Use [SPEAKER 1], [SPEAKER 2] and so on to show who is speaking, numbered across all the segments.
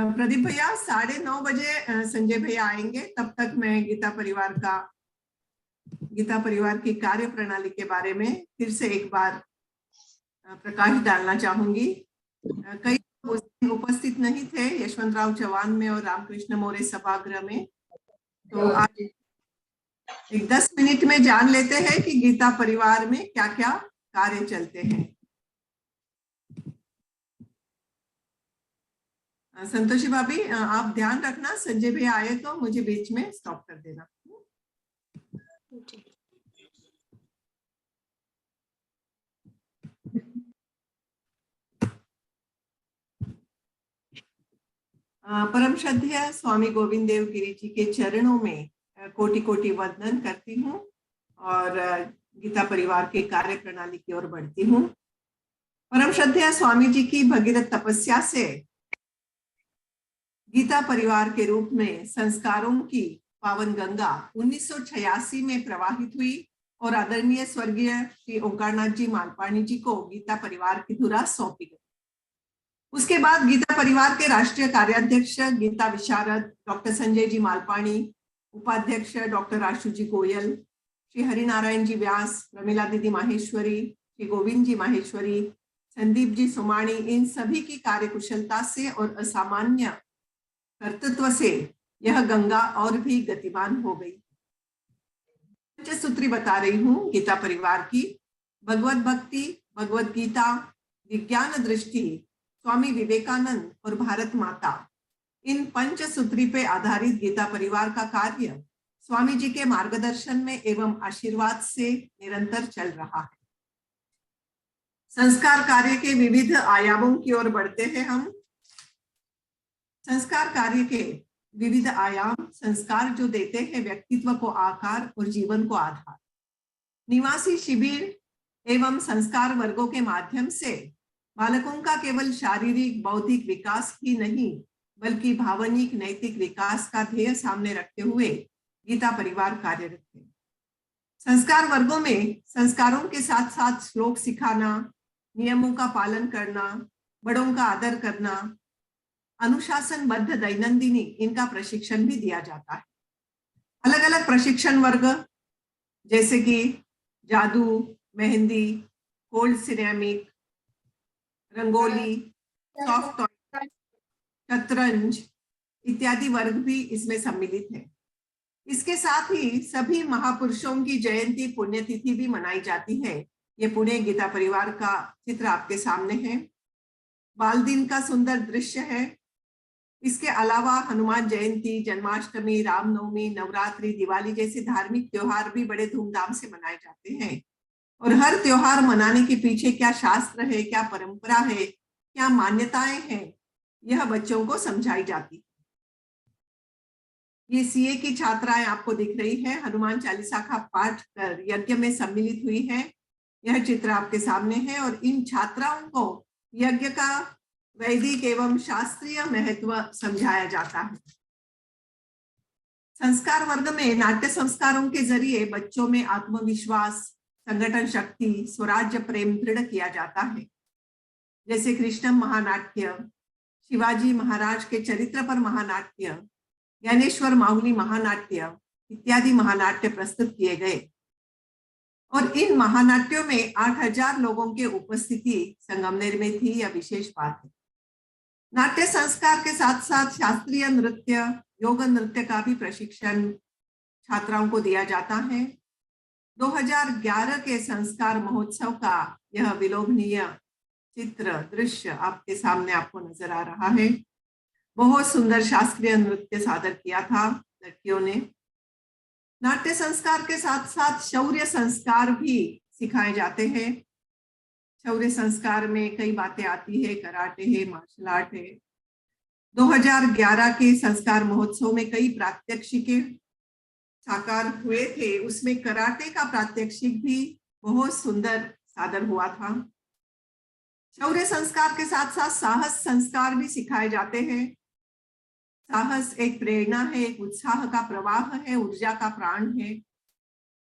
[SPEAKER 1] प्रदीप भैया 9:30 बजे संजय भैया आएंगे, तब तक मैं गीता परिवार की कार्य प्रणाली के बारे में फिर से एक बार प्रकाश डालना चाहूंगी। कई लोग उस दिन उपस्थित नहीं थे, यशवंतराव चौहान में और रामकृष्ण मोरे सभागृह में। तो आज एक 10 मिनट में जान लेते हैं कि गीता परिवार में क्या क्या कार्य चलते हैं। संतोषी भाभी, आप ध्यान रखना, संजय भैया आए तो मुझे बीच में स्टॉप कर देना। परम श्रद्धेय स्वामी गोविंद देव गिरी जी के चरणों में कोटि कोटि वंदन करती हूँ और गीता परिवार के कार्य प्रणाली की ओर बढ़ती हूँ। परम श्रद्धेय स्वामी जी की भगीरथ तपस्या से गीता परिवार के रूप में संस्कारों की पावन गंगा 1986 में प्रवाहित हुई और आदरणीय स्वर्गीय श्री ओंकारनाथ जी मालपाणी जी को गीता परिवार की धुरा सौंपी गई। उसके बाद गीता परिवार के राष्ट्रीय कार्याध्यक्ष गीता विशारद डॉक्टर संजय जी मालपाणी, उपाध्यक्ष डॉक्टर आशु जी गोयल, श्री हरिनारायण जी व्यास, प्रमिला दीदी माहेश्वरी, श्री गोविंद जी माहेश्वरी, संदीप जी सोमाणी, इन सभी की कार्यकुशलता से और असामान्य कर्तृत्व से यह गंगा और भी गतिमान हो गई। पंचसूत्री बता रही हूँ गीता परिवार की। भगवत भक्ति, भगवत गीता, विज्ञान दृष्टि, स्वामी विवेकानंद और भारत माता, इन पंचसूत्री पे आधारित गीता परिवार का कार्य स्वामी जी के मार्गदर्शन में एवं आशीर्वाद से निरंतर चल रहा है। संस्कार कार्य के विविध आयामों की ओर बढ़ते हैं हम। संस्कार कार्य के विविध आयाम, संस्कार जो देते हैं व्यक्तित्व को आकार और जीवन को आधार। निवासी शिविर एवं संस्कार वर्गों के माध्यम से बालकों का केवल शारीरिक बौद्धिक विकास ही नहीं बल्कि भावनिक नैतिक विकास का ध्येय सामने रखते हुए गीता परिवार कार्यरत है। संस्कार वर्गों में संस्कारों के साथ साथ श्लोक सिखाना, नियमों का पालन करना, बड़ों का आदर करना, अनुशासनबद्ध दैनंदिनी, इनका प्रशिक्षण भी दिया जाता है। अलग अलग प्रशिक्षण वर्ग जैसे कि जादू, mehndi, cold ceramic, rangoli, soft toy, शतरंज इत्यादि वर्ग भी इसमें सम्मिलित है। इसके साथ ही सभी महापुरुषों की जयंती पुण्यतिथि भी मनाई जाती है। ये पुणे गीता परिवार का चित्र आपके सामने है। बाल दिन का सुंदर दृश्य है। इसके अलावा हनुमान जयंती, जन्माष्टमी, रामनवमी, नवरात्रि, दिवाली जैसे धार्मिक त्योहार भी बड़े धूमधाम से मनाए जाते हैं। और हर त्योहार मनाने के पीछे क्या शास्त्र है, क्या परंपरा है, क्या मान्यताएं हैं, यह बच्चों को समझाई जाती है। ये सीए की छात्राएं आपको दिख रही है, हनुमान चालीसा का पाठ कर यज्ञ में सम्मिलित हुई है। यह चित्र आपके सामने है और इन छात्राओं को यज्ञ का वैदिक एवं शास्त्रीय महत्व समझाया जाता है। संस्कार वर्ग में नाट्य संस्कारों के जरिए बच्चों में आत्मविश्वास, संगठन शक्ति, स्वराज्य प्रेम दृढ़ किया जाता है। जैसे कृष्णम महानाट्य, शिवाजी महाराज के चरित्र पर महानाट्य, ज्ञानेश्वर माहुली महानाट्य इत्यादि महानाट्य प्रस्तुत किए गए। और इन महानाट्यों में 8000 लोगों की उपस्थिति संगमनेर में थी, यह विशेष बात है। नाट्य संस्कार के साथ साथ शास्त्रीय नृत्य, योग नृत्य का भी प्रशिक्षण छात्राओं को दिया जाता है। 2011 के संस्कार महोत्सव का यह विलोभनीय चित्र दृश्य आपके सामने आपको नजर आ रहा है। बहुत सुंदर शास्त्रीय नृत्य सादर किया था लड़कियों ने। नाट्य संस्कार के साथ साथ शौर्य संस्कार भी सिखाए जाते हैं। शौर्य संस्कार में कई बातें आती है, कराटे है, मार्शल आर्ट है। 2011 के संस्कार महोत्सव में कई प्रात्यक्षिके साकार हुए थे, उसमें कराटे का प्रात्यक्षिक भी बहुत सुंदर सादर हुआ था। शौर्य संस्कार के साथ साथ साहस संस्कार भी सिखाए जाते हैं। साहस एक प्रेरणा है, एक उत्साह का प्रवाह है, ऊर्जा का प्राण है।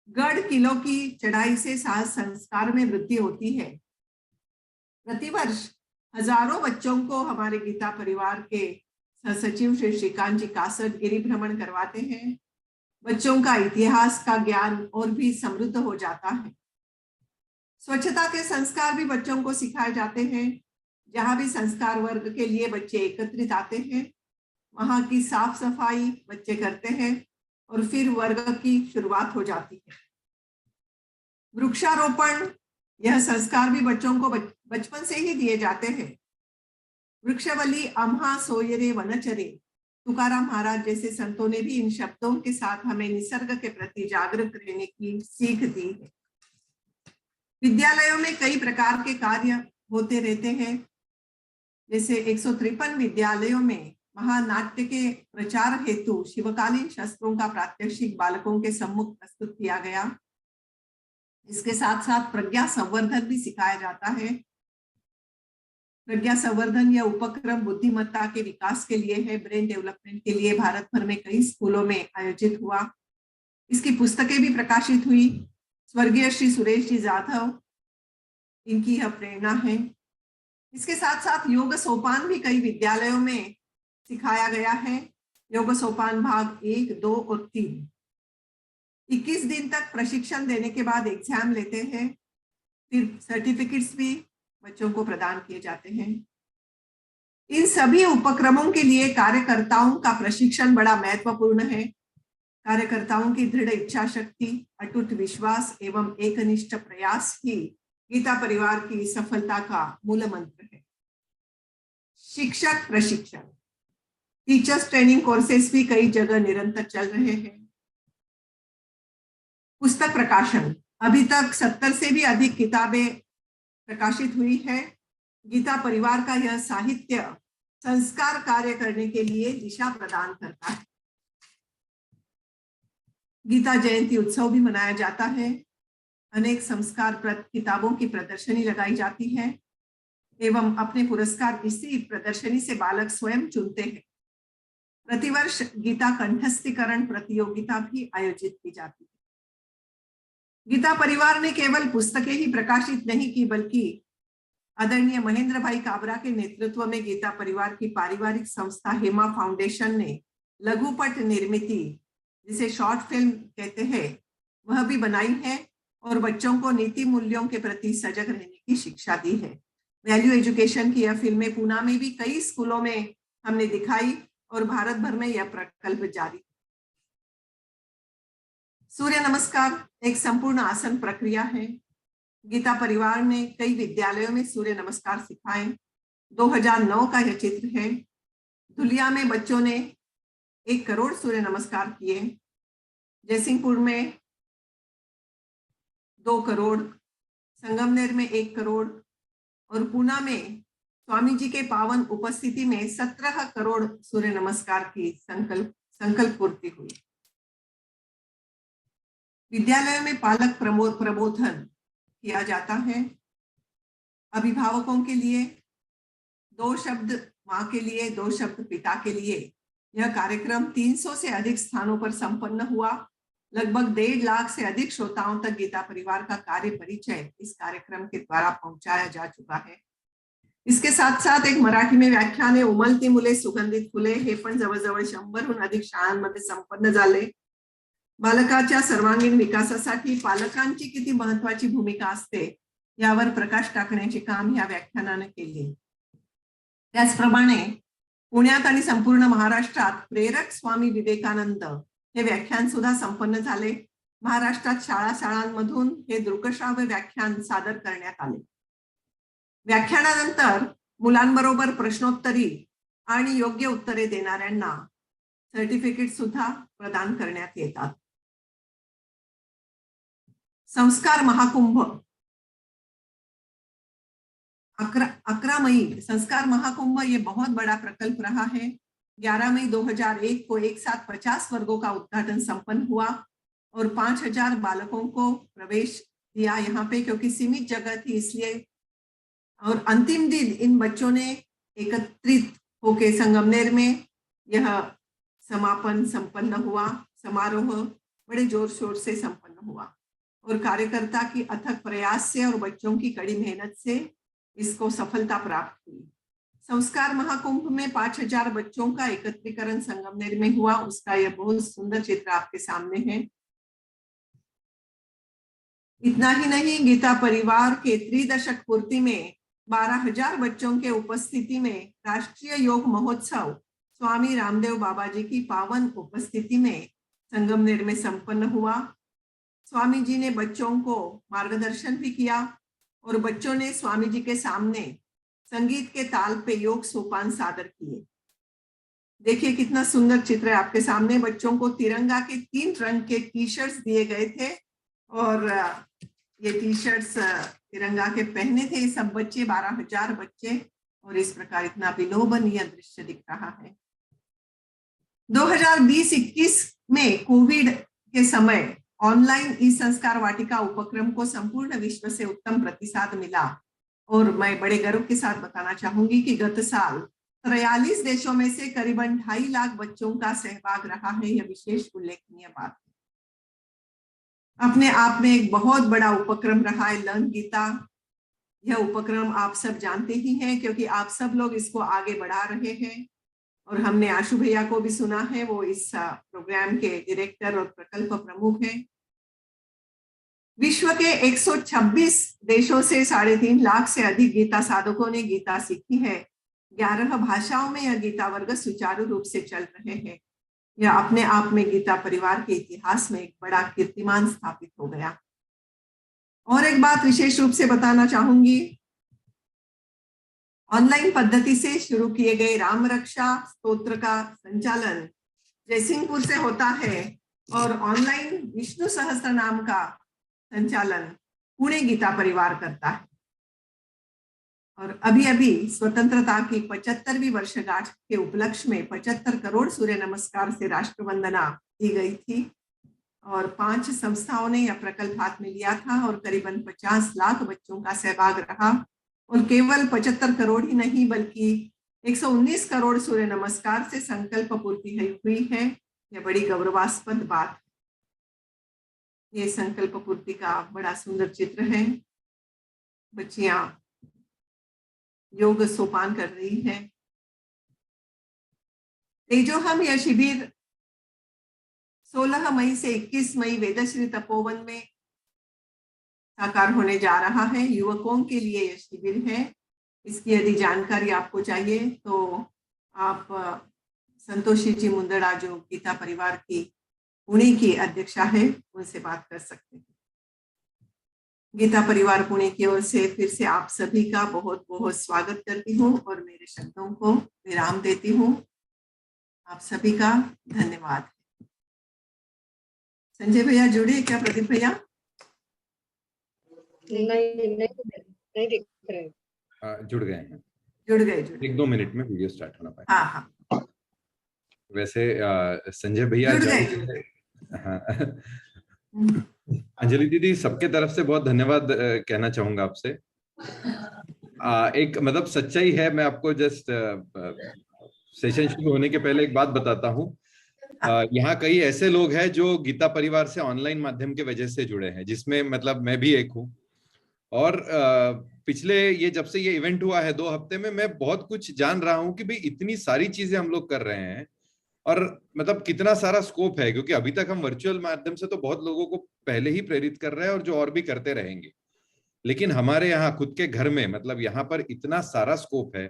[SPEAKER 1] गढ़ किलों की चढ़ाई से साहस संस्कार में वृद्धि होती है। प्रतिवर्ष हजारों बच्चों को हमारे गीता परिवार के सचिव श्री श्रीकांत जी कासट गिरी भ्रमण करवाते हैं। बच्चों का इतिहास का ज्ञान और भी समृद्ध हो जाता है। स्वच्छता के संस्कार भी बच्चों को सिखाए जाते हैं। जहां भी संस्कार वर्ग के लिए बच्चे एकत्रित आते हैं, वहां की साफ सफाई बच्चे करते हैं और फिर वर्ग की शुरुआत हो जाती है। वृक्षारोपण, यह संस्कार भी बच्चों को बचपन से ही दिए जाते हैं। वृक्षवल्ली आम्हा सोयरे वनचरे, तुकाराम महाराज जैसे संतों ने भी इन शब्दों के साथ हमें निसर्ग के प्रति जागरूक रहने की सीख दी है। विद्यालयों में कई प्रकार के कार्य होते रहते हैं। जैसे 153 विद्यालयों में महानाट्य के प्रचार हेतु शिवकालीन शस्त्रों का प्रात्यक्षिक बालकों के सम्मुख प्रस्तुत किया गया। इसके साथ साथ प्रज्ञा संवर्धन भी सिखाया जाता है। प्रज्ञा संवर्धन यह उपक्रम बुद्धिमत्ता के विकास के लिए है, ब्रेन डेवलपमेंट के लिए भारत भर में कई स्कूलों में आयोजित हुआ। इसकी पुस्तकें भी प्रकाशित हुई। स्वर्गीय श्री सुरेश जी जाधव, इनकी यह प्रेरणा है। इसके साथ साथ योग सोपान भी कई विद्यालयों में सिखाया गया है। योग सोपान भाग 1, 2 और 3 21 दिन तक प्रशिक्षण देने के बाद एग्जाम लेते हैं। फिर सर्टिफिकेट्स भी बच्चों को प्रदान किए जाते हैं। इन सभी उपक्रमों के लिए कार्यकर्ताओं का प्रशिक्षण बड़ा महत्वपूर्ण है। कार्यकर्ताओं की दृढ़ इच्छा शक्ति, अटूट विश्वास एवं एकनिष्ठ प्रयास ही गीता परिवार की सफलता का मूल मंत्र है। शिक्षक प्रशिक्षण, टीचर्स ट्रेनिंग कोर्सेस भी कई जगह निरंतर चल रहे हैं। पुस्तक प्रकाशन, अभी तक 70 से भी अधिक किताबें प्रकाशित हुई है। गीता परिवार का यह साहित्य संस्कार कार्य करने के लिए दिशा प्रदान करता है। गीता जयंती उत्सव भी मनाया जाता है। अनेक संस्कारप्रद किताबों की प्रदर्शनी लगाई जाती है एवं अपने पुरस्कार इसी प्रदर्शनी से बालक स्वयं चुनते हैं। प्रतिवर्ष गीता कंठस्थीकरण प्रतियोगिता भी आयोजित की जाती है। गीता परिवार ने केवल पुस्तकें ही प्रकाशित नहीं की, बल्कि आदरणीय महेंद्र भाई काबरा के नेतृत्व में गीता परिवार की पारिवारिक संस्था हेमा फाउंडेशन ने लघुपट निर्मिति, जिसे शॉर्ट फिल्म कहते हैं, वह भी बनाई है और बच्चों को नीति मूल्यों के प्रति सजग रहने की शिक्षा दी है। वैल्यू एजुकेशन की यह फिल्में पूना में भी कई स्कूलों में हमने दिखाई और भारत भर में यह प्रकल्प जारी। सूर्य नमस्कार एक संपूर्ण आसन प्रक्रिया है। गीता परिवार ने कई विद्यालयों में सूर्य नमस्कार सिखाए। 2009 का यह चित्र है। धुलिया में बच्चों ने 1 करोड़ सूर्य नमस्कार किए। जयसिंहपुर में 2 करोड़, संगमनेर में 1 करोड़ और पूना में स्वामी जी के पावन उपस्थिति में 17 करोड़ सूर्य नमस्कार की संकल्प पूर्ति हुई। विद्यालयों में पालक प्रबोधन किया जाता है। अभिभावकों के लिए 2 शब्द माँ के लिए, 2 शब्द पिता के लिए, यह कार्यक्रम 300 से अधिक स्थानों पर संपन्न हुआ। लगभग 1.5 लाख से अधिक श्रोताओं तक गीता परिवार का कार्य परिचय इस कार्यक्रम के द्वारा पहुंचाया जा चुका है। इसके साथ साथ एक मराठी में व्याख्यान आहे, उमलती मुले सुगंधित फुले, हे पण जवळजवळ 100हून अधिक शाळांमध्ये संपन्न झाले। बालकाच्या सर्वांगीण विकासासाठी पालकांची किती महत्वाची भूमिका असते यावर प्रकाश टाकण्याचे काम या व्याख्यानाने केले। त्याचप्रमाणे पुण्यात आणि संपूर्ण महाराष्ट्रात प्रेरक स्वामी विवेकानंद हे व्याख्यान सुद्धा संपन्न झाले। महाराष्ट्रात शाळांमधून हे दृकश्राव्य व्याख्यान सादर करण्यात आले। व्याख्यानानंतर मुलांबरोबर प्रश्नोत्तरी आणि योग्य उत्तरे देणाऱ्यांना सर्टिफिकेट सुद्धा प्रदान करण्यात येतात। संस्कार महाकुंभ 11 मई संस्कार महाकुंभ ये बहुत बड़ा प्रकल्प रहा है। 11 मई 2001 को एक साथ 50 वर्गों का उद्घाटन संपन्न हुआ और 5000 बालकों को प्रवेश दिया यहाँ पे, क्योंकि सीमित जगह थी इसलिए। और अंतिम दिन इन बच्चों ने एकत्रित होकर संगमनेर में यह समापन संपन्न हुआ। समारोह बड़े जोर शोर से संपन्न हुआ और कार्यकर्ता की अथक प्रयास से और बच्चों की कड़ी मेहनत से इसको सफलता प्राप्त हुई। संस्कार महाकुंभ में 5000 बच्चों का एकत्रीकरण संगमनेर में हुआ, उसका यह बहुत सुंदर चित्र आपके सामने है। इतना ही नहीं, गीता परिवार के त्रिदशक पूर्ति में 12000 बच्चों के उपस्थिति में राष्ट्रीय योग महोत्सव स्वामी रामदेव बाबा जी की पावन उपस्थिति में संगमनेर में संपन्न हुआ। स्वामी जी ने बच्चों को मार्गदर्शन भी किया और बच्चों ने स्वामी जी के सामने संगीत के ताल पे योग सोपान सादर किए। देखिए कितना सुंदर चित्र है आपके सामने। बच्चों को तिरंगा के 3 रंग के टी शर्ट्स दिए गए थे और ये टी शर्ट्स तिरंगा के पहने थे सब बच्चे, 12000 बच्चे, और इस प्रकार इतना विलोभनीय दृश्य दिख रहा है। 2020-21 में कोविड के समय ऑनलाइन ई संस्कार वाटिका उपक्रम को संपूर्ण विश्व से उत्तम प्रतिसाद मिला और मैं बड़े गर्व के साथ बताना चाहूंगी कि गत साल 43 देशों में से करीबन 2.5 लाख बच्चों का सहभाग रहा है। यह विशेष उल्लेखनीय बात है। अपने आप में एक बहुत बड़ा उपक्रम रहा है लर्न गीता। यह उपक्रम आप सब जानते ही हैं क्योंकि आप सब लोग इसको आगे बढ़ा रहे हैं और हमने आशु भैया को भी सुना है, वो इस प्रोग्राम के डायरेक्टर और प्रकल्प प्रमुख हैं। विश्व के 126 देशों से 3.5 लाख से अधिक गीता साधकों ने गीता सीखी है। 11 भाषाओं में यह गीता वर्ग सुचारू रूप से चल रहे हैं। यह अपने आप में गीता परिवार के इतिहास में एक बड़ा कीर्तिमान स्थापित हो गया। और एक बात विशेष रूप से बताना चाहूंगी, ऑनलाइन पद्धति से शुरू किए गए राम रक्षा स्तोत्र का संचालन जयसिंहपुर से होता है और ऑनलाइन विष्णु सहस्त्र नाम का संचालन पुणे गीता परिवार करता है। और अभी अभी स्वतंत्रता की 75वीं वर्षगांठ के उपलक्ष्य में 75 करोड़ सूर्य नमस्कार से राष्ट्रवंदना दी गई थी और 5 संस्थाओं ने यह प्रकल्प हाथ में लिया था और करीबन 50 लाख बच्चों का सहभाग रहा और केवल 75 करोड़ ही नहीं बल्कि 119 करोड़ सूर्य नमस्कार से संकल्प पूर्ति हुई है। यह बड़ी गौरवास्पद बात है। ये संकल्प पूर्ति का बड़ा सुंदर चित्र है। बच्चियां योग सोपान कर रही है। तेजोहम यह शिविर 16 मई से 21 मई वेदश्री तपोवन में साकार होने जा रहा है। युवकों के लिए यह शिविर है। इसकी यदि जानकारी आपको चाहिए तो आप संतोषी जी मुंदड़ा जो गीता परिवार की पुणे की अध्यक्षा है उनसे बात कर सकते हैं। गीता परिवार पुणे की ओर से फिर से आप सभी का बहुत बहुत स्वागत करती हूँ और मेरे शब्दों को विराम देती हूँ। आप सभी का धन्यवाद। संजय भैया जुड़े क्या? प्रदीप भैया
[SPEAKER 2] नहीं दिख रहे।
[SPEAKER 3] जुड़ गए हैं।
[SPEAKER 1] जुड़ गए।
[SPEAKER 3] 1-2 मिनट में वीडियो स्टार्ट होना पाएगा।
[SPEAKER 1] हाँ।
[SPEAKER 3] वैसे संजय भैया हाँ अंजलि दीदी सबके तरफ से बहुत धन्यवाद कहना चाहूंगा आपसे। एक मतलब सच्चाई है, मैं आपको जस्ट सेशन शुरू होने के पहले एक बात बताता हूँ। यहाँ कई ऐसे लोग हैं जो गीता परिवार से ऑनलाइन माध्यम के वजह से जुड़े हैं, जिसमें मतलब मैं भी एक हूँ। और पिछले ये जब से ये इवेंट हुआ है 2 हफ्ते में मैं बहुत कुछ जान रहा हूँ कि भाई इतनी सारी चीजें हम लोग कर रहे हैं और मतलब कितना सारा स्कोप है, क्योंकि अभी तक हम वर्चुअल माध्यम से तो बहुत लोगों को पहले ही प्रेरित कर रहे हैं और जो और भी करते रहेंगे, लेकिन हमारे यहाँ खुद के घर में मतलब यहाँ पर इतना सारा स्कोप है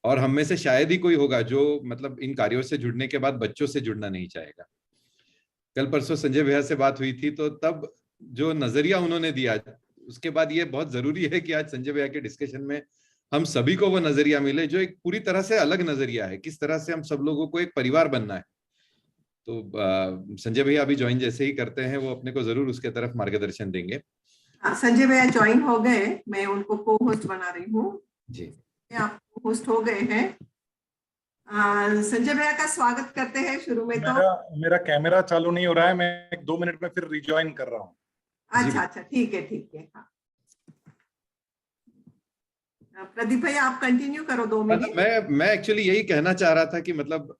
[SPEAKER 3] और हम में से शायद ही कोई होगा जो मतलब इन कार्यों से जुड़ने के बाद बच्चों से जुड़ना नहीं चाहेगा। कल परसों संजय भैया से बात हुई थी तो तब जो नजरिया उन्होंने दिया, उसके बाद ये बहुत जरूरी है कि आज संजय भैया के डिस्कशन में हम सभी को वो नजरिया मिले जो एक पूरी तरह से अलग नजरिया है, किस तरह से हम सब लोगों को एक परिवार बनना है। तो संजय भैया अभी ज्वाइन जैसे ही करते हैं वो अपने को जरूर उसके तरफ मार्गदर्शन देंगे।
[SPEAKER 1] संजय भैया ज्वाइन हो गए, मैं उनको को होस्ट बना रही हूँ
[SPEAKER 3] जी।
[SPEAKER 1] आप होस्ट हो गए हैं। संजय भैया का स्वागत करते हैं। शुरू में तो
[SPEAKER 4] मेरा कैमरा चालू नहीं हो रहा है, मैं 2 मिनट में फिर रिज्वाइन कर रहा हूँ।
[SPEAKER 1] अच्छा ठीक है। हाँ प्रदीप भैया आप कंटिन्यू करो 2 मिनट।
[SPEAKER 3] मैं एक्चुअली यही कहना चाह रहा था कि मतलब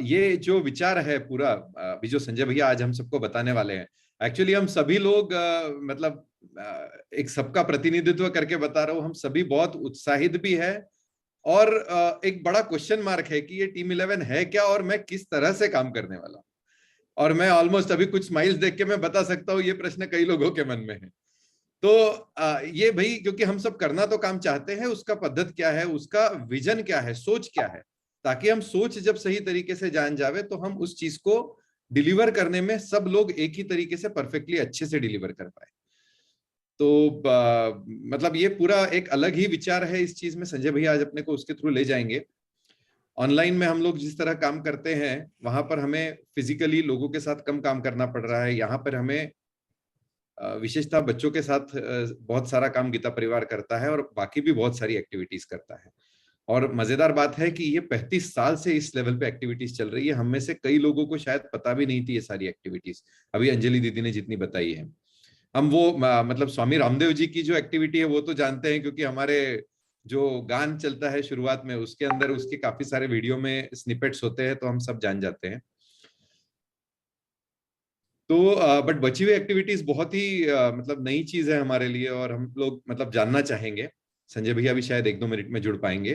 [SPEAKER 3] ये जो विचार है पूरा अभी जो संजय भैया आज हम सबको बताने वाले हैं, एक्चुअली हम सभी लोग मतलब एक सबका प्रतिनिधित्व करके बता रहा हूँ, हम सभी बहुत उत्साहित भी है और एक बड़ा क्वेश्चन मार्क है कि ये टीम 11 है क्या और मैं किस तरह से काम करने वाला हूं। और मैं ऑलमोस्ट अभी कुछ स्माइल्स देख के मैं बता सकता हूँ ये प्रश्न कई लोगों के मन में है। तो ये भाई, क्योंकि हम सब करना तो काम चाहते हैं, उसका पद्धत क्या है, उसका विजन क्या है, सोच क्या है, ताकि हम सोच जब सही तरीके से जान जावे तो हम उस चीज को डिलीवर करने में सब लोग एक ही तरीके से परफेक्टली अच्छे से डिलीवर कर पाए। तो मतलब ये पूरा एक अलग ही विचार है इस चीज में। संजय भैया आज अपने को उसके थ्रू ले जाएंगे। ऑनलाइन में हम लोग जिस तरह काम करते हैं वहां पर हमें फिजिकली लोगों के साथ कम काम करना पड़ रहा है। यहाँ पर हमें विशेषतः बच्चों के साथ बहुत सारा काम गीता परिवार करता है और बाकी भी बहुत सारी एक्टिविटीज करता है। और मजेदार बात है कि ये 35 साल से इस लेवल पे एक्टिविटीज चल रही है। हम में से कई लोगों को शायद पता भी नहीं थी ये सारी एक्टिविटीज, अभी अंजलि दीदी ने जितनी बताई है। हम वो मतलब स्वामी रामदेव जी की जो एक्टिविटी है वो तो जानते हैं, क्योंकि हमारे जो गान चलता है शुरुआत में उसके अंदर उसके काफी सारे वीडियो में स्निपेट्स होते हैं, तो हम सब जान जाते हैं। तो बट बची हुई एक्टिविटीज बहुत ही मतलब नई चीज है हमारे लिए और हम लोग मतलब जानना चाहेंगे। संजय भैया भी शायद 1-2 मिनट में जुड़ पाएंगे।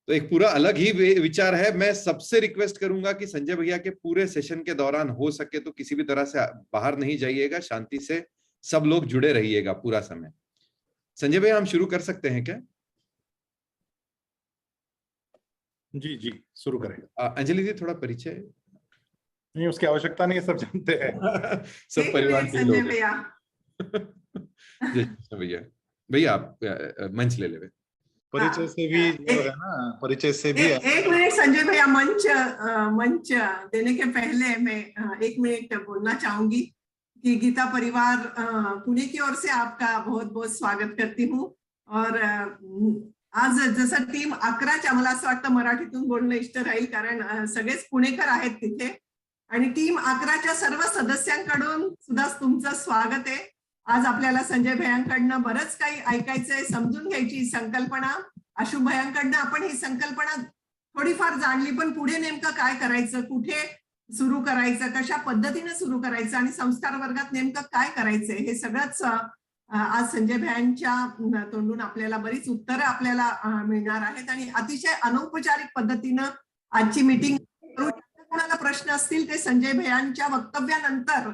[SPEAKER 3] तो एक पूरा अलग ही विचार है। मैं सबसे रिक्वेस्ट करूंगा कि संजय भैया के पूरे सेशन के दौरान हो सके तो किसी भी तरह से बाहर नहीं जाइएगा, शांति से सब लोग जुड़े रहिएगा पूरा समय। संजय भैया हम शुरू कर सकते हैं क्या?
[SPEAKER 4] जी जी शुरू करें।
[SPEAKER 3] अंजलि जी थोड़ा परिचय।
[SPEAKER 4] नहीं, उसकी आवश्यकता नहीं है, सब जानते हैं।
[SPEAKER 3] सब परिवार के
[SPEAKER 1] संजय
[SPEAKER 3] लोग।
[SPEAKER 1] भैया
[SPEAKER 3] भैया भैया आप मंच ले ले।
[SPEAKER 4] परिचय से भी जो है ना, परिचय से भी
[SPEAKER 1] एक मिनट संजय भैया, मंच देने के पहले मैं 1 मिनट बोलना चाहूंगी कि गीता परिवार पुणे की ओर से आपका बहुत बहुत स्वागत करती हूँ। और आज जसं टीम 11च्या, मला असं वाटतं मराठीतून बोलणं इष्ट राहील कारण सगळेच पुणेकर आहेत तिथे, आणि टीम 11च्या सर्व सदस्यांकडून सुद्धा तुमचं स्वागत आहे। आज आपल्याला संजय भैयांकडनं बरंच काही ऐकायचंय, समजून घ्यायची संकल्पना, आशु भैयांकडनं आपण ही संकल्पना थोडीफार जाणली, पण पुढे नेमकं काय करायचं, कुठे सुरू करायचं, कशा पद्धतीने सुरू करायचं आणि संस्कार वर्गात नेमकं काय करायचंय हे सगळंच आज संजय भैयांच्या तोंडून आपल्याला बरीच उत्तरं आपल्याला मिळणार आहेत। आणि अतिशय अनौपचारिक पद्धतीनं आजची मीटिंग करू। कोणाला प्रश्न असतील ते संजय भैयांच्या वक्तव्यानंतर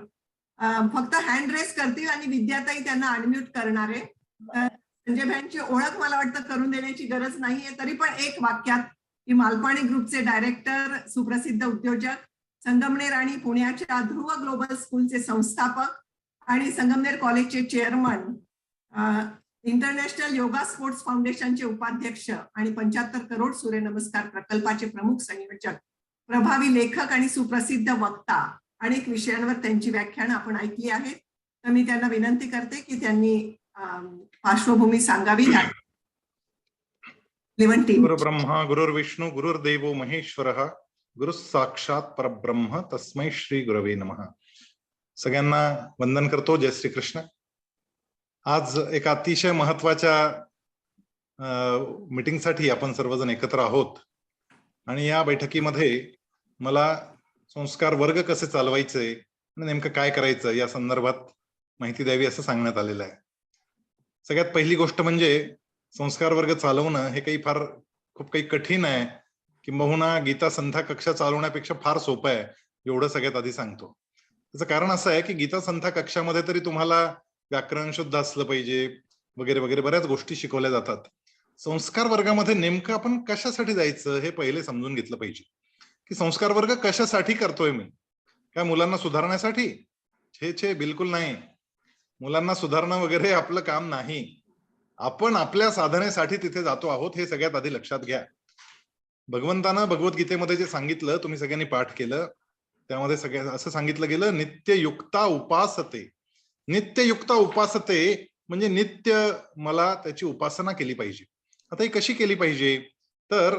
[SPEAKER 1] फक्त हँड रेस करतील आणि विद्याताई त्यांना अनम्यूट करणार आहे। संजय भैयांची ओळख मला वाटतं करून देण्याची गरज नाहीये, तरी पण एक वाक्यात की मालपाणी ग्रुपचे डायरेक्टर, सुप्रसिद्ध उद्योजक, संगमनेर आणि पुण्याच्या ध्रुव ग्लोबल स्कूलचे संस्थापक आणि संगमनेर कॉलेजचे चेअरमन, इंटरनॅशनल योगा स्पोर्ट्स फाउंडेशनचे उपाध्यक्ष आणि 75 करोड सूर्यनमस्कार प्रकल्पाचे प्रमुख संयोजक, प्रभावी लेखक आणि सुप्रसिद्ध वक्ता, अनेक विषयांवर त्यांची व्याख्यानं आपण ऐकली आहेत। तर मी त्यांना विनंती करते की त्यांनी पार्श्वभूमी सांगावी।
[SPEAKER 4] गुरु ब्रह्मा गुरुर्विष्णू गुरुर्देवो महेश्वरः गुरु साक्षात परब्रह्म तस्मै श्री गुरवे नमः। सगळ्यांना वंदन करतो। जय श्री कृष्ण। आज एक अतिशय महत्वाच्या मीटिंगसाठी आपण सर्वजण एकत्र आहोत आणि या बैठकीमध्ये मला संस्कार वर्ग कसे चालवायचे आणि नेमकं काय करायचं या संदर्भात माहिती द्यावी असं सांगण्यात आलेलं आहे। सगळ्यात पहिली गोष्ट म्हणजे संस्कार वर्ग चालवणं हे खूप काही कठीण आहे, किंबहुना गीता संथा कक्षा चालवण्यापेक्षा फार सोपं आहे, एवढं सगळ्यात आधी सांगतो। त्याचं कारण असं आहे की गीता संथा कक्षामध्ये तरी तुम्हाला व्याकरण शुद्ध असलं पाहिजे वगैरे वगैरे बऱ्याच गोष्टी शिकवल्या जातात। संस्कार वर्गामध्ये नेमकं आपण कशासाठी जायचं हे पहिले समजून घेतलं पाहिजे की संस्कार वर्ग कशासाठी करतोय मी। काय मुलांना सुधारण्यासाठी? छे बिलकुल नाही। मुलांना सुधारणं वगैरे आपलं काम नाही। आपण आपल्या साधनेसाठी तिथे जातो आहोत हे सगळ्यात आधी लक्षात घ्या। भगवंतानं भगवद्गीतेमध्ये जे सांगितलं तुम्ही सगळ्यांनी पाठ केलं, त्यामध्ये असं सांगितलं गेलं, नित्ययुक्ता उपासते। नित्ययुक्ता उपासते म्हणजे नित्य मला त्याची उपासना केली पाहिजे। आता ही कशी केली पाहिजे? तर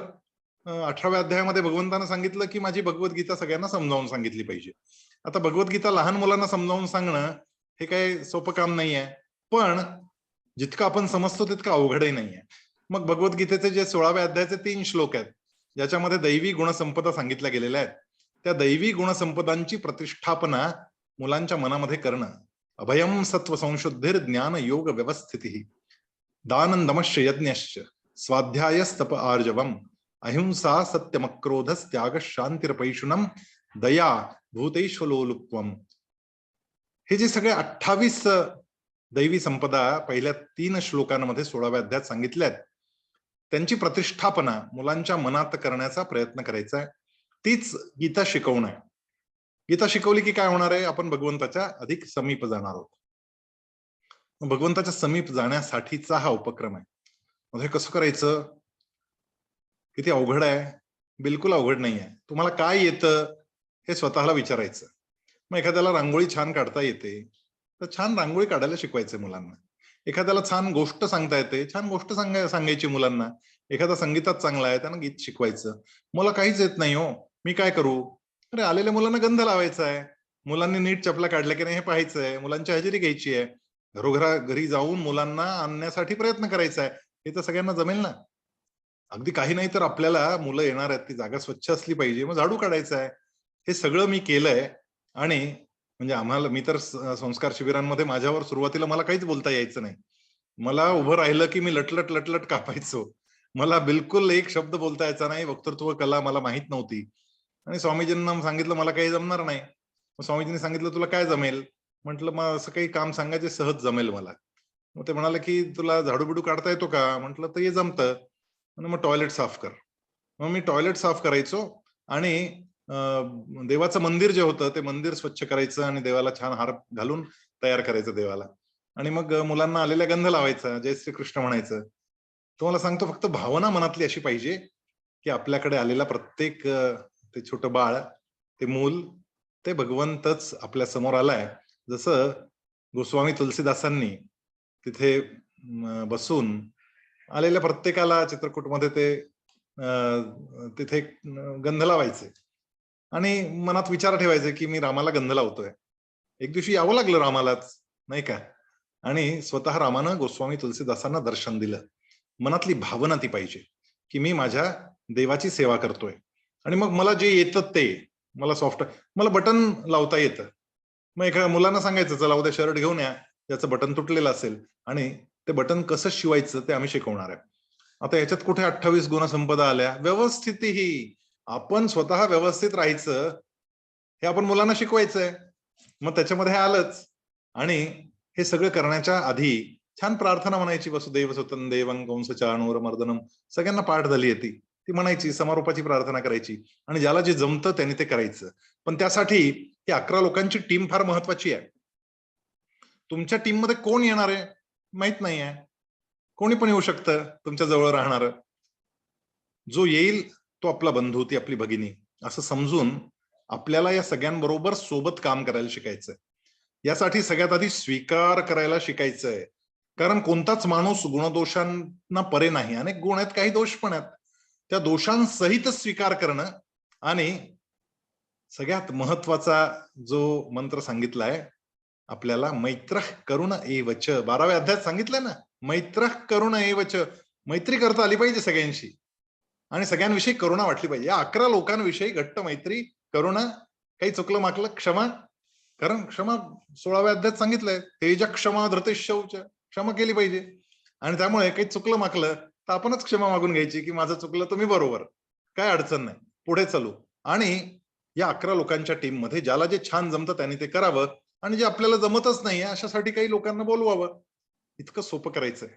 [SPEAKER 4] 18व्या अध्यायामध्ये भगवंतानं सांगितलं की माझी भगवद्गीता सगळ्यांना समजावून सांगितली पाहिजे। आता भगवद्गीता लहान मुलांना समजावून सांगणं हे काही सोपं काम नाहीये, पण जितकं आपण समजतो तितकं अवघडही नाहीये। मग भगवद्गीतेचे जे 16व्या अध्यायाचे 3 श्लोक आहेत ज्याच्यामध्ये दैवी गुणसंपदा सांगितल्या गेलेल्या आहेत, त्या दैवी गुणसंपदांची प्रतिष्ठापना मुलांच्या मनामध्ये करणं। अभयम सत्व संशुद्धिर ज्ञान योग व्यवस्थिती दानं दमश्च यज्ञश्च स्वाध्यायस्तप आर्जवम अहिंसा सत्यमक्रोधस त्याग शांतिरपैशुनम दया भूतेष्वलोलुप्त्वम. हे जे सगळे 28 दैवी संपदा पहिल्या 3 श्लोकांमध्ये 16व्या अध्यायात सांगितल्यात, त्यांची प्रतिष्ठापना मुलांच्या मनात करण्याचा प्रयत्न करायचा आहे. तीच गीता शिकवणं आहे. गीता शिकवली की काय होणार आहे? आपण भगवंताच्या अधिक समीप जाणार आहोत. भगवंताच्या समीप जाण्यासाठीचा हा उपक्रम आहे. मग हे कसं करायचं? किती अवघड आहे? बिलकुल अवघड नाही आहे. तुम्हाला काय येतं हे स्वतःला विचारायचं. मग एखाद्याला रांगोळी छान काढता येते तर छान रांगोळी काढायला शिकवायचं मुलांना. एखाद्याला छान गोष्ट सांगता येते, छान गोष्ट सांगायची मुलांना. एखादा संगीतात चांगला आहे, त्यांना गीत शिकवायचं. मला काहीच येत नाही हो, मी काय करू? अरे आलेल्या मुलांना गंध लावायचा आहे. मुलांनी नीट चपला काढल्या की नाही हे पाहायचं आहे. मुलांची हजेरी घ्यायची आहे. घरी जाऊन मुलांना आणण्यासाठी प्रयत्न करायचा आहे. हे तर सगळ्यांना जमेल ना? अगदी काही नाही तर आपल्याला मुलं येणार आहेत, ती जागा स्वच्छ असली पाहिजे, मग झाडू काढायचा आहे. हे सगळं मी केलंय. आणि म्हणजे मी तर संस्कार शिबिरांमध्ये माझ्यावर सुरुवातीला मला काहीच बोलता यायचं नाही. मला उभं राहिलं की मी लटलट कापायचो. मला बिलकुल एक शब्द बोलता यायचा नाही. वक्तृत्व कला मला माहित नव्हती. आणि स्वामीजींना सांगितलं मला काही जमणार नाही. मग स्वामीजींनी सांगितलं तुला काय जमेल? म्हटलं मग असं काही काम सांगायचे सहज जमेल मला. मग ते म्हणाले की तुला झाडू बिडू काढता येतो का? म्हटलं तर हे जमतं. आणि मग टॉयलेट साफ कर. मग मी टॉयलेट साफ करायचो आणि देवाचं मंदिर जे होतं ते मंदिर स्वच्छ करायचं आणि देवाला छान हार घालून तयार करायचं देवाला. आणि मग मुलांना आलेल्या गंध लावायचा, जय श्री कृष्ण म्हणायचं. तुम्हाला सांगतो फक्त भावना मनातली अशी पाहिजे की आपल्याकडे आलेला प्रत्येक ते छोटं बाळ, ते मूल, ते भगवंतच आपल्या समोर आलाय. जसं गोस्वामी तुलसीदासांनी तिथे बसून आलेल्या प्रत्येकाला चित्रकूटमध्ये ते तिथे गंध लावायचे आणि मनात विचार ठेवायचे की मी रामाला गंध लावतोय. एक दिवशी यावं लागलं रामालाच, नाही का? आणि स्वतः रामानं गोस्वामी तुलसीदासांना दर्शन दिलं. मनातली भावना ती पाहिजे की मी माझ्या देवाची सेवा करतोय. आणि मग मला जे येतं ते मला बटन लावता येतं. मग एका मुलांना सांगायचं चला उद्या शर्ट घेऊन या ज्याचं बटन तुटलेलं असेल आणि ते बटन कसं शिवायचं ते आम्ही शिकवणार आहे. आता याच्यात कुठे 28 गुणसंपदा आल्या? व्यवस्थितही आपण स्वतः व्यवस्थित राहायचं हे आपण मुलांना शिकवायचंय. मग त्याच्यामध्ये हे आलंच. आणि हे सगळं करण्याच्या आधी छान प्रार्थना म्हणायची, वसुदेव सुतं देवं कंसचाणूर मर्दनम. सगळ्यांना पाठ झाली आहे ती म्हणायची. समारोपाची प्रार्थना करायची आणि ज्याला जे जमतं त्यांनी ते करायचं. पण त्यासाठी ही 11 लोकांची टीम फार महत्वाची आहे. तुमच्या टीम मध्ये कोण येणार आहे माहित नाही आहे. कोणी पण येऊ शकतं तुमच्या जवळ राहणार. जो येईल तो आपला बंधू, ती आपली भगिनी असं समजून आपल्याला या सगळ्यांबरोबर सोबत काम करायला शिकायचंय. यासाठी सगळ्यात आधी स्वीकार करायला शिकायचंय. कारण कोणताच माणूस गुणदोषांना परे नाही. अनेक गुण आहेत, काही दोष पण आहेत. त्या दोषांसहित स्वीकार करणं. आणि सगळ्यात महत्वाचा जो मंत्र सांगितलाय आपल्याला, मैत्र करुण एवच. 12व्या अध्यायात सांगितलंय ना, मैत्र करुण एवच. मैत्री करता आली पाहिजे सगळ्यांशी आणि सगळ्यांविषयी करुणा वाटली पाहिजे. या 11 लोकांविषयी घट्ट मैत्री, करुणा, काही चुकलं माकलं क्षमा. कारण क्षमा 16व्या अध्यायात सांगितलंय, तेज क्षमा धृते शौच. क्षमा केली पाहिजे. आणि त्यामुळे काही चुकलं माकलं तर आपणच क्षमा मागून घ्यायची की माझं चुकलं, तुम्ही बरोबर, काय अडचण नाही, पुढे चालू. आणि या 11 लोकांच्या टीम मध्ये ज्याला जे छान जमतं त्यांनी ते करावं आणि जे आपल्याला जमतच नाही अशासाठी काही लोकांना बोलवावं. इतकं सोपं करायचंय.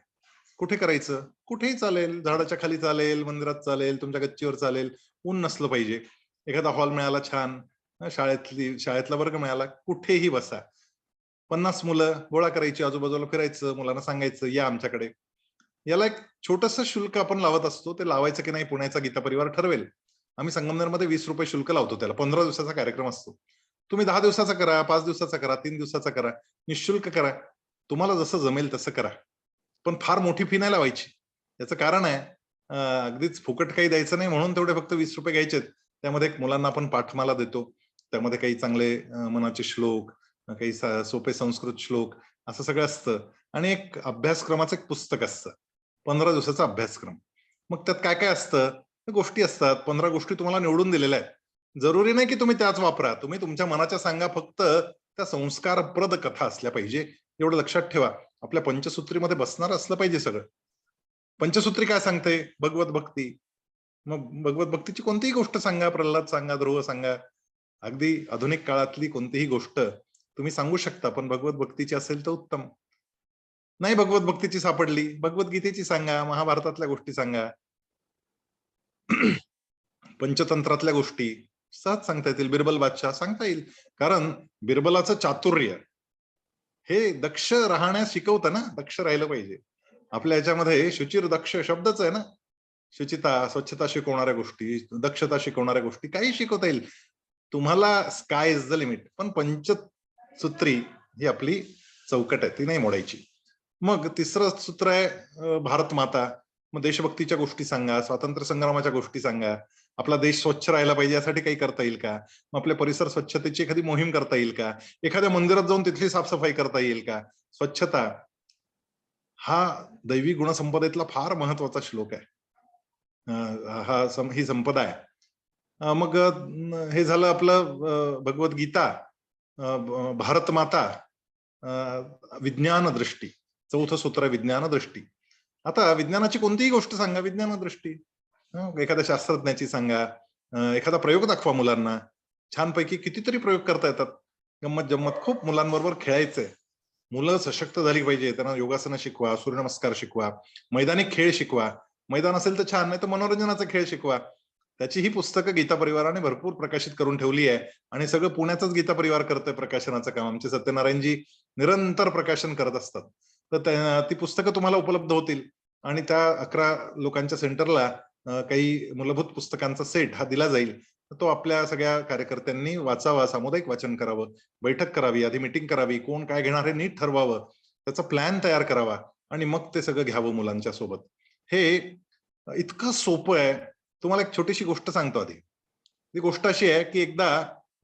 [SPEAKER 4] कुठे करायचं? कुठेही चालेल. झाडाच्या खाली चालेल, मंदिरात चालेल, तुमच्या गच्चीवर चालेल. ऊन नसलं पाहिजे. एखादा हॉल मिळाला छान, शाळेतला वर्ग मिळाला, कुठेही बसा. 50 मुलं गोळा करायची, आजूबाजूला फिरायचं, मुलांना सांगायचं या आमच्याकडे. याला एक छोटस शुल्क आपण लावत असतो. ते लावायचं की नाही पुण्याचा गीता परिवार ठरवेल. आम्ही संगमनेरमध्ये 20 रुपये शुल्क लावतो त्याला. 15 दिवसाचा कार्यक्रम असतो. तुम्ही 10 दिवसाचा करा, 5 दिवसाचा करा, 3 दिवसाचा करा, निःशुल्क करा. तुम्हाला जसं जमेल तसं करा. पण फार मोठी फी नाही लावायची. याचं कारण आहे अगदीच फुकट काही द्यायचं नाही म्हणून तेवढे फक्त 20 रुपये घ्यायचेत. त्यामध्ये मुलांना आपण पाठमाला देतो. त्यामध्ये काही चांगले मनाचे श्लोक, काही सोपे संस्कृत श्लोक असं सगळं असतं. आणि एक अभ्यासक्रमाचं एक पुस्तक असतं, 15 दिवसाचा अभ्यासक्रम. मग त्यात काय काय असतं? गोष्टी असतात. 15 गोष्टी तुम्हाला निवडून दिलेल्या आहेत. जरुरी नाही की तुम्ही त्याच वापरा. तुम्ही तुमच्या मनाच्या सांगा. फक्त त्या संस्कारप्रद कथा असल्या पाहिजे. एवढं लक्षात ठेवा. आपल्या पंचसूत्रीमध्ये बसणार असलं पाहिजे सगळं. पंचसूत्री काय सांगते? भगवत भक्ती. मग भगवत भक्तीची कोणतीही गोष्ट सांगा, प्रल्हाद सांगा, ध्रुव सांगा, अगदी आधुनिक काळातली कोणतीही गोष्ट तुम्ही सांगू शकता, पण भगवत भक्तीची असेल तर उत्तम. नाही भगवत भक्तीची सापडली, भगवद्गीतेची सांगा, महाभारतातल्या गोष्टी सांगा, पंचतंत्रातल्या गोष्टी सहज सांगता येतील. बिरबल बादशाह सांगता येईल, कारण बिरबलाचं चातुर्य हे दक्ष राहण्यास शिकवतं ना. दक्ष राहिलं पाहिजे. आपल्या याच्यामध्ये शुचिर दक्ष शब्दच आहे ना. शुचिता, स्वच्छता शिकवणाऱ्या गोष्टी, दक्षता शिकवणाऱ्या गोष्टी, काही शिकवता येईल तुम्हाला. Sky is the limit. पण पंचसूत्री ही आपली चौकट आहे, ती नाही मोडायची. मग तिसरं सूत्र आहे भारत माता. मग देशभक्तीच्या गोष्टी सांगा, स्वातंत्र्य संग्रामाच्या गोष्टी सांगा, आपला देश स्वच्छ राहायला पाहिजे यासाठी काही करता येईल का, मग आपल्या परिसर स्वच्छतेची एखादी मोहीम करता येईल का, एखाद्या मंदिरात जाऊन तिथली साफसफाई करता येईल का. स्वच्छता हा दैवी गुणसंपदेतला फार महत्वाचा श्लोक आहे. ही संपदा आहे. मग हे झालं आपलं भगवद्गीता, भारत माता, विज्ञान दृष्टी. चौथं सूत्र विज्ञान दृष्टी. आता विज्ञानाची कोणतीही गोष्ट सांगा, विज्ञान दृष्टी. एखाद्या शास्त्रज्ञाची सांगा, एखादा प्रयोग दाखवा मुलांना. छानपैकी कितीतरी प्रयोग करता येतात, गंमत जम्मत. खूप मुलांबरोबर खेळायचंय. मुलं सशक्त झाली पाहिजे, त्यांना योगासनं शिकवा, सूर्यनमस्कार शिकवा, मैदानी खेळ शिकवा. मैदान असेल तर छान, नाही तर मनोरंजनाचा खेळ शिकवा. त्याची ही पुस्तकं गीता परिवाराने भरपूर प्रकाशित करून ठेवली आहे, आणि सगळं पुण्याचाच गीता परिवार करतोय प्रकाशनाचं काम. आमचे सत्यनारायणजी निरंतर प्रकाशन करत असतात. तर ती पुस्तकं तुम्हाला उपलब्ध होतील, आणि त्या 11 लोकांच्या सेंटरला काही मूलभूत पुस्तकांचा सेट हा दिला जाईल. तो आपल्या सगळ्या कार्यकर्त्यांनी वाचावा, सामुदायिक वाचन करावं, बैठक करावी, आधी मीटिंग करावी, कोण काय घेणार हे नीट ठरवावं, त्याचा प्लॅन तयार करावा, आणि मग ते सगळं घ्यावं मुलांच्या सोबत. हे इतकं सोपं आहे. तुम्हाला एक छोटीशी गोष्ट सांगतो आधी. ती गोष्ट अशी आहे की एकदा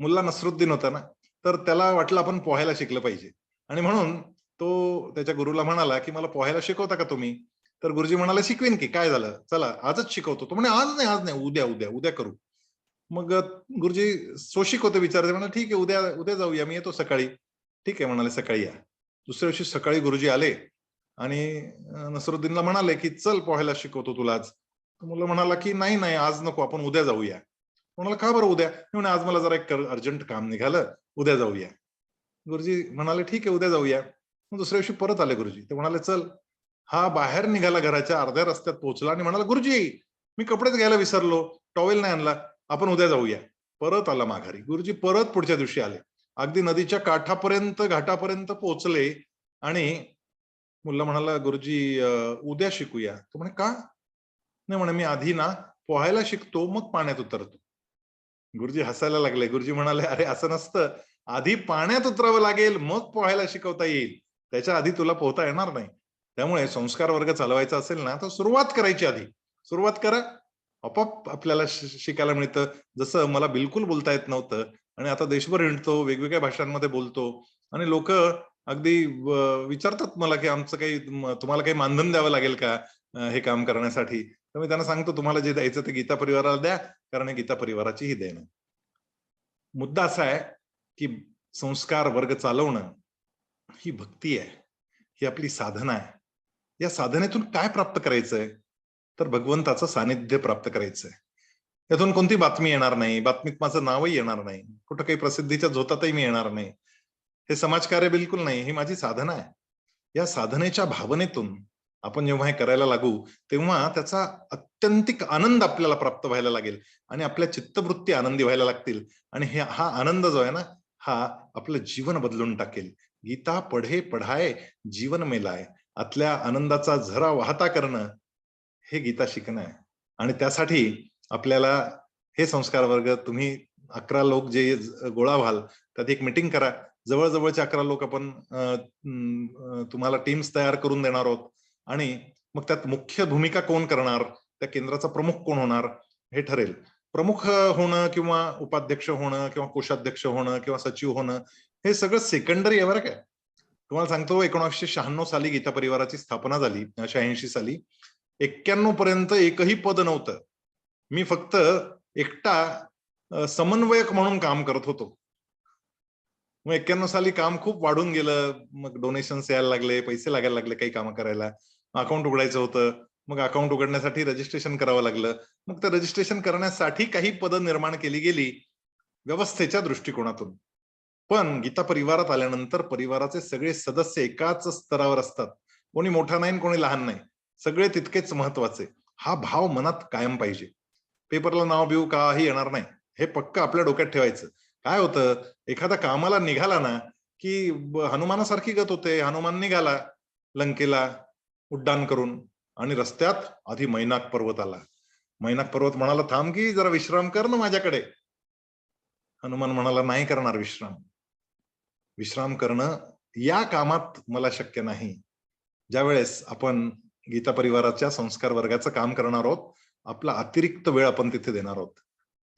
[SPEAKER 4] मुल्ला नसरुद्दीन होता ना, तर त्याला वाटलं आपण पोहायला शिकलं पाहिजे, आणि म्हणून तो त्याच्या गुरुला म्हणाला की मला पोहायला शिकवता का तुम्ही. तर गुरुजी म्हणाले शिकवीन की, काय झालं, चला आजच शिकवतो. तो म्हणे आज नाही, उद्या उद्या उद्या करू. मग गुरुजी सोशिक होते, विचारते, म्हणाले ठीक आहे, उद्या उद्या जाऊया, मी येतो सकाळी. ठीक आहे म्हणाले, सकाळी या. दुसऱ्या दिवशी सकाळी गुरुजी आले आणि नसरुद्दीनला म्हणाले की चल पोहायला शिकवतो तुला आज. मुलं म्हणाला की नाही आज नको, आपण उद्या जाऊया. म्हणाला का बरं उद्या. म्हणे आज मला जरा एक अर्जंट काम निघालं, उद्या जाऊया. गुरुजी म्हणाले ठीक आहे, उद्या जाऊया. मग दुसऱ्या दिवशी परत आले गुरुजी. ते म्हणाले चल. हा बाहेर निघाला, घराच्या अर्ध्या रस्त्यात पोहोचला आणि म्हणाला गुरुजी मी कपडेच घ्यायला विसरलो, टॉवेल नाही आणला, आपण उद्या जाऊया. परत आला माघारी. गुरुजी परत पुढच्या दिवशी आले, अगदी नदीच्या काठापर्यंत, घाटापर्यंत पोहोचले, आणि मुलगा म्हणाला गुरुजी उद्या शिकूया. तो म्हणे का. नाही म्हणे मी आधी ना पोहायला शिकतो, मग पाण्यात उतरतो. गुरुजी हसायला लागले. गुरुजी म्हणाले अरे असं नसतं, आधी पाण्यात उतरावं लागेल, मग पोहायला शिकवता येईल, त्याच्या आधी तुला पोहता येणार नाही. त्यामुळे संस्कार वर्ग चालवायचा असेल ना, तर सुरुवात करायची, आधी सुरुवात करा, आपोआप आपल्याला शिकायला मिळतं. जसं मला बिलकुल बोलता येत नव्हतं, आणि आता देशभर हिंडतो, वेगवेगळ्या भाषांमध्ये बोलतो, आणि लोक अगदी विचारतात मला की आमचं काही, तुम्हाला काही मानधन द्यावं लागेल का हे काम करण्यासाठी. तर मी त्यांना सांगतो तुम्हाला जे द्यायचं ते गीता परिवाराला द्या, कारण गीता परिवाराची ही देण. मुद्दा असा आहे की संस्कार वर्ग चालवणं ही भक्ती आहे, ही आपली साधना आहे. या साधनेतून काय प्राप्त करायचंय, तर भगवंताचं सानिध्य प्राप्त करायचंय. यातून कोणती बातमी येणार नाही, बातमीत माझं नावही येणार नाही, कुठं काही प्रसिद्धीच्या झोतातही मी येणार नाही, हे समाजकार्य बिलकुल नाही, ही माझी साधना आहे. या साधनेच्या भावनेतून आपण जेव्हा हे करायला लागू, तेव्हा त्याचा अत्यंतिक आनंद आपल्याला प्राप्त व्हायला लागेल, आणि आपल्या चित्तवृत्ती आनंदी व्हायला लागतील, आणि हा आनंद जो आहे ना, हा आपलं जीवन बदलून टाकेल. गीता पढे पढाय जीवन मेलाय, आतल्या आनंदाचा झरा वाहता करणं हे गीता शिकणं आहे. आणि त्यासाठी आपल्याला हे संस्कार वर्ग, तुम्ही 11 लोक जे गोळा व्हाल, त्यात एक मीटिंग करा. जवळजवळचे 11 लोक आपण तुम्हाला टीम्स तयार करून देणार आहोत, आणि मग त्यात मुख्य भूमिका कोण करणार, त्या केंद्राचा प्रमुख कोण होणार हे ठरेल. प्रमुख होणं किंवा उपाध्यक्ष होणं किंवा कोषाध्यक्ष होणं किंवा सचिव होणं हे सगळं सेकंडरी आहे बरं काय. तुम्हाला सांगतो 1996 साली गीता परिवाराची स्थापना झाली, 86 साली. 91 पर्यंत एकही पद नव्हतं. मी फक्त एकटा समन्वयक म्हणून काम करत होतो. मग 91 साली काम खूप वाढून गेलं, मग डोनेशन्स यायला लागले, पैसे लागायला लागले काही कामं करायला, अकाउंट उघडायचं होतं, मग अकाउंट उघडण्यासाठी रजिस्ट्रेशन करावं लागलं. मग ते रजिस्ट्रेशन करण्यासाठी काही पदं निर्माण केली गेली व्यवस्थेच्या दृष्टिकोनातून. पण गीता परिवारात आल्यानंतर परिवाराचे सगळे सदस्य एकाच स्तरावर असतात. कोणी मोठा नाही कोणी लहान नाही, सगळे तितकेच महत्वाचे. हा भाव मनात कायम पाहिजे. पेपरला नाव बिव काही येणार नाही, हे पक्क आपल्या डोक्यात ठेवायचं. काय होतं, एखादा कामाला निघाला ना की हनुमानासारखी गत होते. हनुमान निघाला लंकेला उड्डाण करून आणि रस्त्यात आधी मैनाक पर्वत आला. मैनाक पर्वत म्हणाला, थांब की जरा विश्राम कर ना माझ्याकडे. हनुमान म्हणाला, नाही करणार विश्राम. विश्राम करणं या कामात मला शक्य नाही. ज्यावेळेस आपण गीता परिवाराच्या संस्कार वर्गाचं काम करणार आहोत, आपला अतिरिक्त वेळ आपण तिथे देणार आहोत.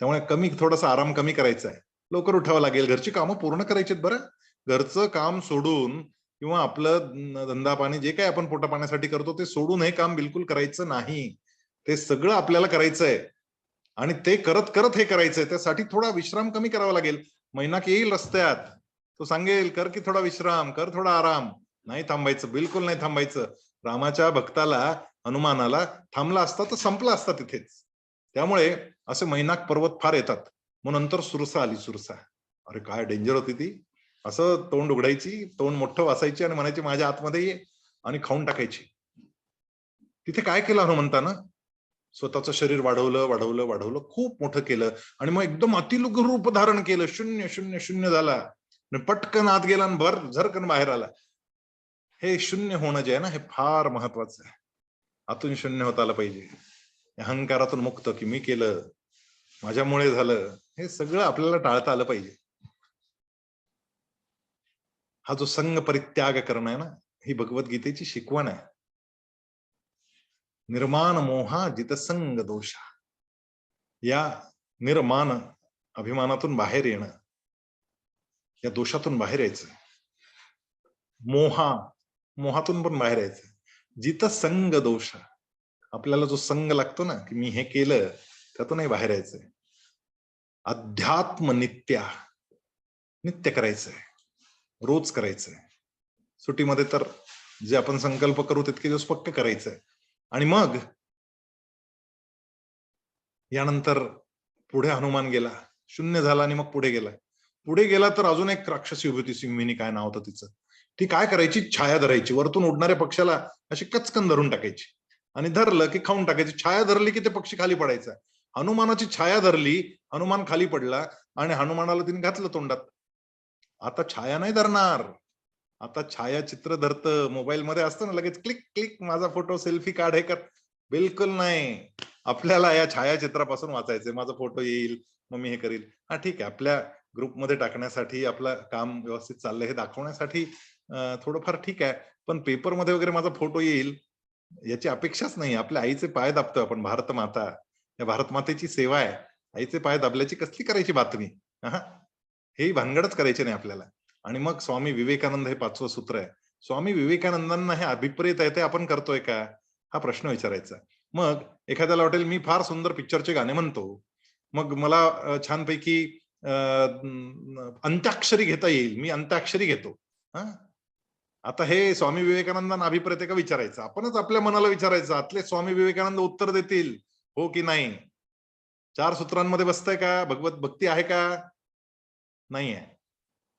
[SPEAKER 4] त्यामुळे थोडासा आराम कमी करायचा आहे. लवकर उठावं लागेल, घरची कामं पूर्ण करायची आहेत. बरं, घरचं काम सोडून किंवा आपलं धंदा पाणी जे काही आपण पोटा पाण्यासाठी करतो ते सोडून हे काम बिलकुल करायचं नाही. ते सगळं आपल्याला करायचं आहे आणि ते करत करत हे करायचंय. त्यासाठी थोडा विश्राम कमी करावा लागेल. मैनाक येईल रस्त्यात, तो सांगेल कर की थोडा विश्राम कर, थोडा आराम. नाही थांबायचं, बिलकुल नाही थांबायचं. रामाच्या भक्ताला हनुमानाला थांबला असता तर संपला असता तिथेच. त्यामुळे असे मैनाक पर्वत फार येतात. मग नंतर सुरसा आली. सुरसा, अरे काय डेंजर होती ती. असं तोंड उघडायची, तोंड मोठं वासायची आणि म्हणायची माझ्या आतमध्ये ये, आणि खाऊन टाकायची. तिथे काय केलं हनुमंतानं, स्वतःचं शरीर वाढवलं वाढवलं वाढवलं, खूप मोठं केलं आणि मग एकदम अतिलुग रूप धारण केलं. शून्य शून्य शून्य झाला आणि पटकन आत गेला आणि भर झरकन बाहेर आला. हे शून्य होणं जे आहे ना, हे फार महत्वाचं आहे. आतून शून्य होता आलं पाहिजे. अहंकारातून मुक्त, की मी केलं, माझ्यामुळे झालं, हे सगळं आपल्याला टाळता आलं पाहिजे. हा जो संग परित्याग करणं आहे ना, ही भगवद्गीतेची शिकवण आहे. निर्माण मोहा जितसंग दोषा, या निर्माण अभिमानातून बाहेर येणं, या दोषातून बाहेर यायचं. मोहातून पण बाहेर यायचं. जितसंग दोष, आपल्याला जो संग लागतो ना, की मी हे केलं, त्यातूनही बाहेर यायचंय. अध्यात्म नित्य करायचंय, रोज करायचंय. सुट्टीमध्ये तर जे आपण संकल्प करू तितके दिवस पक्क करायचंय. आणि मग यानंतर पुढे हनुमान गेला, शून्य झाला आणि मग पुढे गेला तर अजून एक राक्षसी उभी होती, सिंहिणी काय नाव होतं तिचं. ती काय करायची, छाया धरायची. वरतून उडणाऱ्या पक्षाला अशी कचकन धरून टाकायची आणि धरलं की खाऊन टाकायची. छाया धरली की ते पक्षी खाली पडायचा. हनुमानाची छाया धरली, हनुमान खाली पडला आणि हनुमानाला तिने घातलं तोंडात. आता छाया नाही धरणार, आता छायाचित्र धरतं. मोबाईल मध्ये असतं ना, लगेच क्लिक क्लिक माझा फोटो सेल्फी काढ, हे कर. बिलकुल नाही. आपल्याला या छायाचित्रापासून वाचायचंय. माझा फोटो येईल मग मी हे करील. हा ठीक आहे, आपल्या ग्रुपमध्ये टाकण्यासाठी, आपलं काम व्यवस्थित चाललंय हे दाखवण्यासाठी थोडंफार ठीक आहे. पण पेपरमध्ये वगैरे माझा फोटो येईल याची अपेक्षाच नाही. आपल्या आईचे पाय दाबतोय आपण, भारत माता, या भारत मातेची सेवा आहे. आईचे पाय दाबल्याची कसली करायची बातमी, हे भानगडच करायचे नाही आपल्याला. आणि मग स्वामी विवेकानंद हे 5वं सूत्र आहे. स्वामी विवेकानंदांना हे अभिप्रेत आहे ते आपण करतोय का, हा प्रश्न विचारायचा. मग एखाद्याला वाटेल मी फार सुंदर पिक्चरचे गाणे म्हणतो, मग मला छानपैकी अंत्याक्षरी घेता येईल, मी अंत्याक्षरी घेतो. आता हे स्वामी विवेकानंदांना अभिप्रेत आहे का विचारायचं. आपणच आपल्या मनाला विचारायचं. आतले स्वामी विवेकानंद उत्तर देतील हो की नाही. 4 सूत्रांमध्ये बसतंय का, भगवत भक्ती आहे का, नाहीये.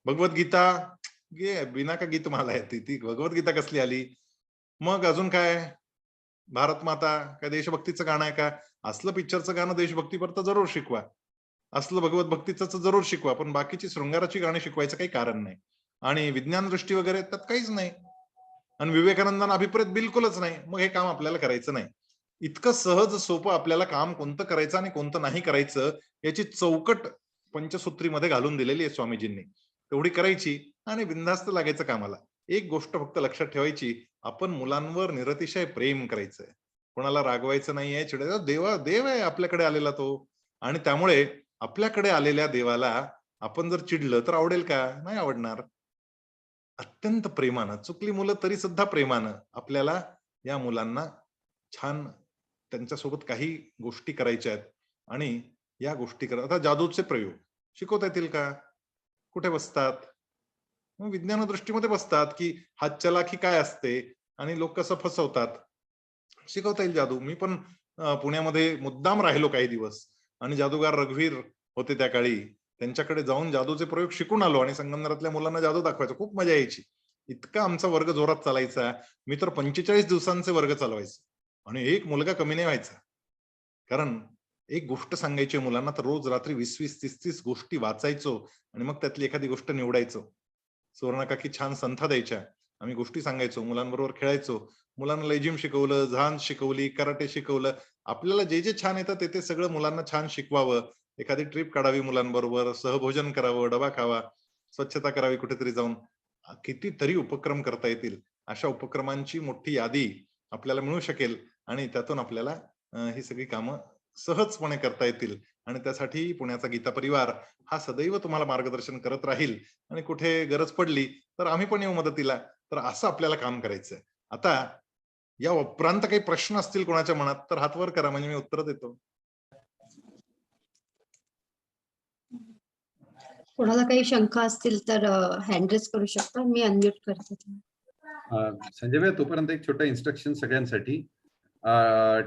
[SPEAKER 4] भगवद्गीता बिना का गीत मला येते, ती भगवद्गीता कसली आली. मग अजून काय, भारत माता काय देशभक्तीचं गाणं आहे का. असलं पिक्चरचं गाणं देशभक्तीपर तर जरूर शिकवा, असलं भगवत भक्तीचं जरूर शिकवा, पण बाकीची शृंगाराची गाणी शिकवायचं काही कारण नाही. आणि विज्ञान दृष्टी वगैरे त्यात काहीच नाही. आणि विवेकानंदांना अभिप्रेत बिलकुलच नाही. मग हे काम आपल्याला करायचं नाही. इतकं सहज सोपं आपल्याला काम कोणतं करायचं आणि कोणतं नाही करायचं याची चौकट पंचसूत्रीमध्ये घालून दिलेली आहे स्वामीजींनी. तेवढी करायची आणि बिनधास्त लागायचं कामाला. एक गोष्ट फक्त लक्षात ठेवायची, आपण मुलांवर निरतिशय प्रेम करायचंय, कोणाला रागवायचं नाहीये, चिडायचं. देव आहे आपल्याकडे आलेला तो, आणि त्यामुळे आपल्याकडे आलेल्या देवाला आपण जर चिडलं तर आवडेल का, नाही आवडणार. अत्यंत प्रेमानं, चुकली मुलं तरी सुद्धा प्रेमानं आपल्याला या मुलांना छान त्यांच्यासोबत काही गोष्टी करायच्या आहेत. आणि या गोष्टी करा. आता जादूचे प्रयोग शिकवता येतील का, कुठे बसतात, विज्ञान दृष्टीमध्ये बसतात, की हातचलाखी काय असते आणि लोक कसं फसवतात. शिकवता येईल जादू. मी पण पुण्यामध्ये मुद्दाम राहिलो काही दिवस आणि जादूगार रघुवीर होते त्या काळी, त्यांच्याकडे जाऊन जादूचे प्रयोग शिकून आलो आणि संगमनेरातल्या मुलांना जादू दाखवायचो. खूप मजा यायची. इतका आमचा वर्ग जोरात चालायचा. मी तर 45 दिवसांचे वर्ग चालवायचो आणि एक मुलगा कमी नाही व्हायचा. कारण एक गोष्ट सांगायची मुलांना तर रोज रात्री 20-20, 30-30 गोष्टी वाचायचो आणि मग त्यातली एखादी गोष्ट निवडायचो. सुवर्णकाकी छान संथा द्यायच्या. आम्ही गोष्टी सांगायचो, मुलांबरोबर खेळायचो. मुलांना लेझिम शिकवलं, झांज शिकवली, कराटे शिकवलं. आपल्याला जे जे छान येतं ते सगळं मुलांना छान शिकवावं. एखादी ट्रिप काढावी मुलांबरोबर, सहभोजन करावं, डबा खावा, स्वच्छता करावी कुठेतरी जाऊन. कितीतरी उपक्रम करता येतील. अशा उपक्रमांची मोठी यादी आपल्याला मिळू शकेल आणि त्यातून आपल्याला ही सगळी कामं सहजपणे करता येतील आणि त्यासाठी पुण्याचा गीता परिवार हा सदैव तुम्हाला मार्गदर्शन करत राहील आणि कुठे गरज पडली तर आम्ही पण येऊ मदतीला. तर असं आपल्याला काम करायचंय. आता या उपरांत काही प्रश्न असतील कोणाच्या मनात तर हात वर करा, म्हणजे मी उत्तर देतो.
[SPEAKER 5] कोणाला काही शंका असतील तर हँड रेज करू शकता. मी अनम्यूट करते.
[SPEAKER 3] संजय भाई, तोपर्यंत एक छोटं इन्स्ट्रक्शन सगळ्यांसाठी.